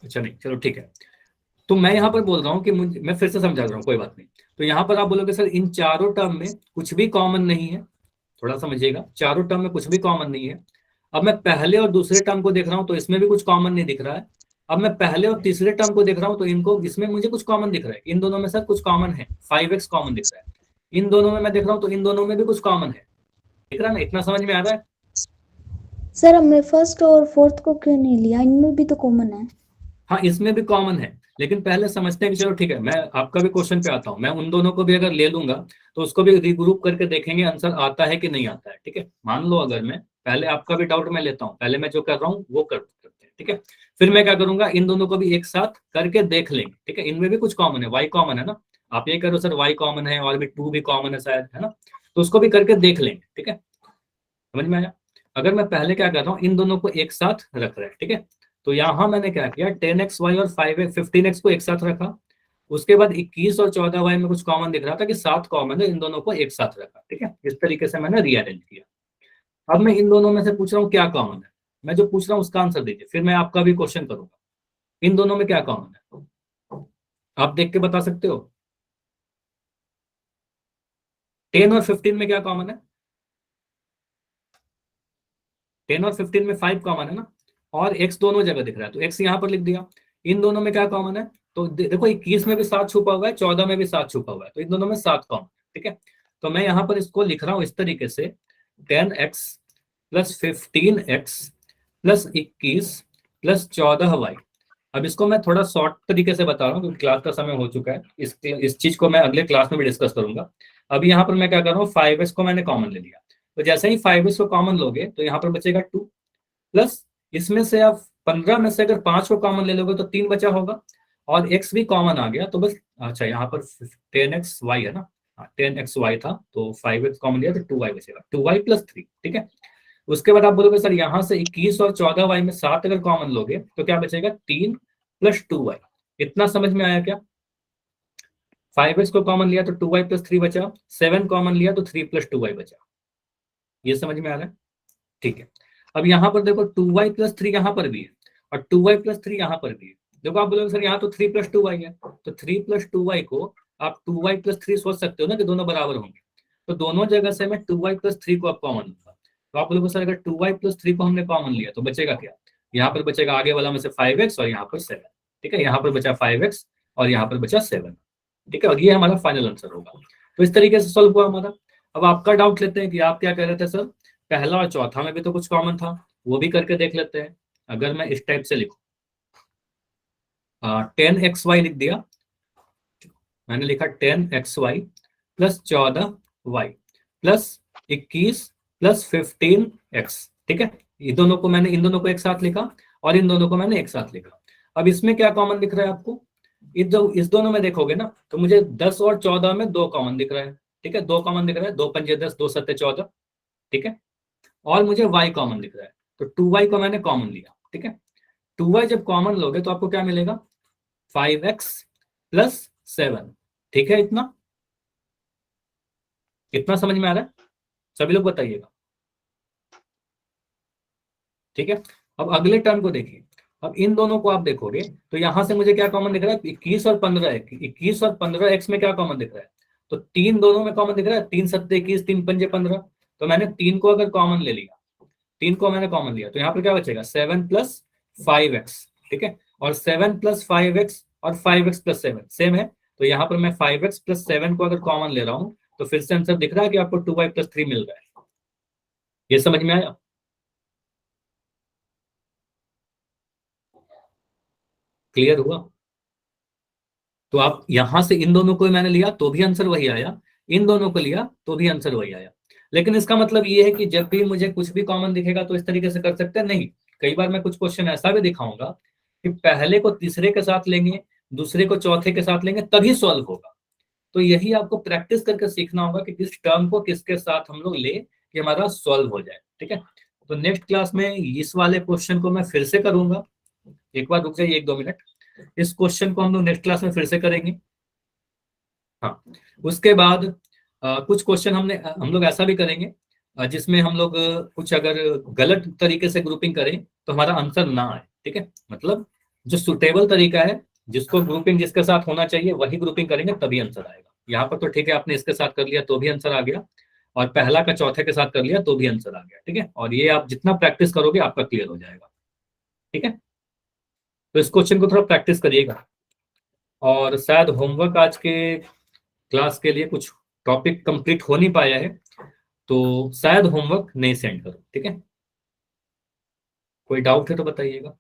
अच्छा नहीं, चलो ठीक है। तो मैं यहाँ पर बोल रहा हूँ कि मुझे, मैं फिर से समझा रहा हूँ, कोई बात नहीं। तो यहाँ पर आप बोलोगे सर इन चारों टर्म में कुछ भी कॉमन नहीं है, थोड़ा समझिएगा, चारों टर्म में कुछ भी कॉमन नहीं है। अब मैं पहले और दूसरे टर्म को देख रहा हूँ तो इसमें भी कुछ कॉमन नहीं दिख रहा है। अब मैं पहले और तीसरे टर्म को देख रहा हूँ तो इनको, इसमें मुझे कुछ कॉमन दिख रहा है, इन दोनों में सर कुछ कॉमन है, 5x कॉमन दिख रहा है। इन दोनों में मैं देख रहा हूँ तो इन दोनों में भी कुछ कॉमन है, दिख रहा है ना, इतना समझ में आ रहा है। सर हमने फर्स्ट और फोर्थ को क्यों नहीं लिया, इनमें भी तो कॉमन है। हाँ, इसमें भी कॉमन है, लेकिन पहले समझते हैं कि चलो ठीक है, मैं आपका भी क्वेश्चन पे आता हूँ, मैं उन दोनों को भी अगर ले लूंगा तो उसको भी रिग्रुप करके देखेंगे आंसर आता है कि नहीं आता है, ठीक है। मान लो अगर मैं पहले आपका भी डाउट मैं लेता हूँ, पहले मैं जो कर रहा हूँ वो करते हैं, ठीक है। फिर मैं क्या करूंगा, इन दोनों को भी एक साथ करके देख लेंगे, ठीक है। इनमें भी कुछ कॉमन है, y कॉमन है ना, आप ये करो सर y कॉमन है और भी 2 भी कॉमन है शायद, है ना, तो उसको भी करके देख लेंगे, ठीक है। समझ में आया। अगर मैं पहले क्या कर रहा हूँ, इन दोनों को एक साथ रख रहे हैं, ठीक है। तो यहां मैंने क्या किया, 10xy और 15x को एक साथ रखा। उसके बाद 21 और 14y में कुछ कॉमन दिख रहा था कि 7 कॉमन है, इन दोनों को एक साथ रखा, ठीक है। इस तरीके से मैंने रीअरेंज किया। अब मैं इन दोनों में से पूछ रहा हूँ क्या कॉमन है, मैं जो पूछ रहा हूँ उसका आंसर दीजिए, फिर मैं आपका भी क्वेश्चन करूंगा। इन दोनों में क्या कॉमन है, आप देख के बता सकते हो। 10 और 15 में क्या कॉमन है, 10 और 15 में 5 कॉमन है ना, और x दोनों जगह दिख रहा है तो x यहां पर लिख दिया। इन दोनों में क्या कॉमन है, तो देखो 21 में भी 7 छुपा हुआ है, 14 में भी 7 छुपा हुआ है, तो इन दोनों में 7 कॉमन, ठीक है। तो मैं यहाँ पर इसको लिख रहा हूँ इस तरीके से, 10x plus 15x plus 21 plus 14y। अब इसको मैं थोड़ा शॉर्ट तरीके से बता रहा हूँ क्योंकि क्लास का समय हो चुका है, इस चीज को मैं अगले क्लास में भी डिस्कस करूंगा। अभी यहाँ पर मैं क्या कर रहा हूँ, 5x को मैंने कॉमन ले लिया, तो जैसे ही 5x को कॉमन लोगे तो यहाँ पर बचेगा 2 प्लस इसमें से आप 15 में से अगर 5 को कॉमन ले लोगे तो 3 बचा होगा, और x भी कॉमन आ गया तो बस, अच्छा यहाँ पर 10xy है ना, 10xy था तो 5x कॉमन लिया तो 2y बचेगा, 2y प्लस 3, ठीक है। उसके बाद आप बोलोगे सर यहाँ से 21 और 14y में 7 अगर कॉमन लोगे तो क्या बचेगा, 3 प्लस 2y। इतना समझ में आया क्या, 5x को कॉमन लिया तो 2y प्लस 3 बचा, 7 कॉमन लिया तो 3 प्लस 2y बचा, ये समझ में आ रहा है, ठीक है। अब यहाँ पर देखो 2y प्लस 3 यहाँ पर भी है और 2y प्लस 3 यहाँ पर भी है। देखो आप बोलोगे सर यहाँ तो 3 प्लस 2y है, तो 3 प्लस 2y को आप 2y प्लस 3 सोच सकते हो ना कि दोनों बराबर होंगे, तो दोनों जगह से मैं 2y प्लस 3 को आप कॉमन लूंगा। तो आप बोलोगे सर अगर 2y प्लस 3 को हमने कॉमन लिया तो बचेगा क्या, यहाँ पर बचेगा आगे वाला में से 5x और यहाँ पर 7, ठीक है। यहाँ पर बचा 5x और यहाँ पर बचा 7, ठीक है। और ये हमारा फाइनल आंसर होगा। तो इस तरीके से सॉल्व हुआ हमारा। अब आपका डाउट लेते हैं कि आप क्या कह रहे थे सर, पहला और चौथा में भी तो कुछ कॉमन था, वो भी करके देख लेते हैं। अगर मैं इस टाइप से लिखूं, 10xy लिख दिया, मैंने लिखा 10xy plus 14y plus 21 plus 15x, ठीक है। इन दोनों को एक साथ लिखा और इन दोनों को मैंने एक साथ लिखा। अब इसमें क्या कॉमन दिख रहा है आपको, इस दोनों में देखोगे ना तो मुझे 10 और 14 में 2 कॉमन दिख रहा है, ठीक है। 2 कॉमन दिख रहा है, 2 पंजे 10, 2 सत्ते 14, ठीक है। और मुझे y कॉमन दिख रहा है तो 2y को मैंने कॉमन लिया, ठीक है। 2y जब कॉमन लोगे तो आपको क्या मिलेगा, 5x प्लस 7, ठीक है। इतना समझ में आ रहा है, सभी लोग बताइएगा, ठीक है। अब अगले टर्म को देखिए। अब इन दोनों को आप देखोगे तो यहां से मुझे क्या कॉमन दिख रहा है, 21 और 15, 21 और 15x में क्या कॉमन दिख रहा है, तो 3 दोनों में कॉमन दिख रहा है, 3 सत्ते 21, 3 पंजे 15, तो मैंने 3 को अगर कॉमन ले लिया, 3 को मैंने कॉमन लिया तो यहाँ पर क्या बचेगा, 7 प्लस 5x, ठीक है। और 7 प्लस 5x और 5x प्लस 7 सेम है, तो यहाँ पर मैं 5x प्लस 7 को अगर कॉमन ले रहा हूँ तो फिर से आंसर दिख रहा है कि आपको 2y प्लस 3 मिल रहा है। ये समझ में आया, क्लियर हुआ। तो आप यहां से इन दोनों को मैंने लिया तो भी आंसर वही आया, इन दोनों को लिया तो भी आंसर वही आया। लेकिन इसका मतलब ये है कि जब भी मुझे कुछ भी कॉमन दिखेगा तो इस तरीके से कर सकते हैं नहीं, कई बार मैं कुछ क्वेश्चन ऐसा भी दिखाऊंगा कि पहले को तीसरे के साथ लेंगे, दूसरे को चौथे के साथ लेंगे तभी सॉल्व होगा। तो यही आपको प्रैक्टिस करके सीखना होगा कि किस टर्म को किसके साथ हम लोग ले कि हमारा सॉल्व हो जाए, ठीक है। तो नेक्स्ट क्लास में इस वाले क्वेश्चन को मैं फिर से करूंगा, एक बार रुक जाइए 1-2 मिनट, इस क्वेश्चन को हम लोग नेक्स्ट क्लास में फिर से करेंगे। हाँ, उसके बाद कुछ क्वेश्चन हम लोग ऐसा भी करेंगे जिसमें हम लोग कुछ अगर गलत तरीके से ग्रुपिंग करें तो हमारा आंसर ना आए, ठीक है। मतलब जो सुटेबल तरीका है, जिसको ग्रुपिंग जिसके साथ होना चाहिए वही ग्रुपिंग करेंगे तभी आंसर आएगा। यहाँ पर तो ठीक है आपने इसके साथ कर लिया तो भी आंसर आ गया, और पहला का चौथे के साथ कर लिया तो भी आंसर आ गया, ठीक है। और ये आप जितना प्रैक्टिस करोगे आपका क्लियर हो जाएगा, ठीक है। तो इस क्वेश्चन को थोड़ा प्रैक्टिस करिएगा, और शायद होमवर्क आज के क्लास के लिए कुछ टॉपिक कंप्लीट हो नहीं पाया है तो शायद होमवर्क नहीं सेंड करो, ठीक है। कोई डाउट है तो बताइएगा।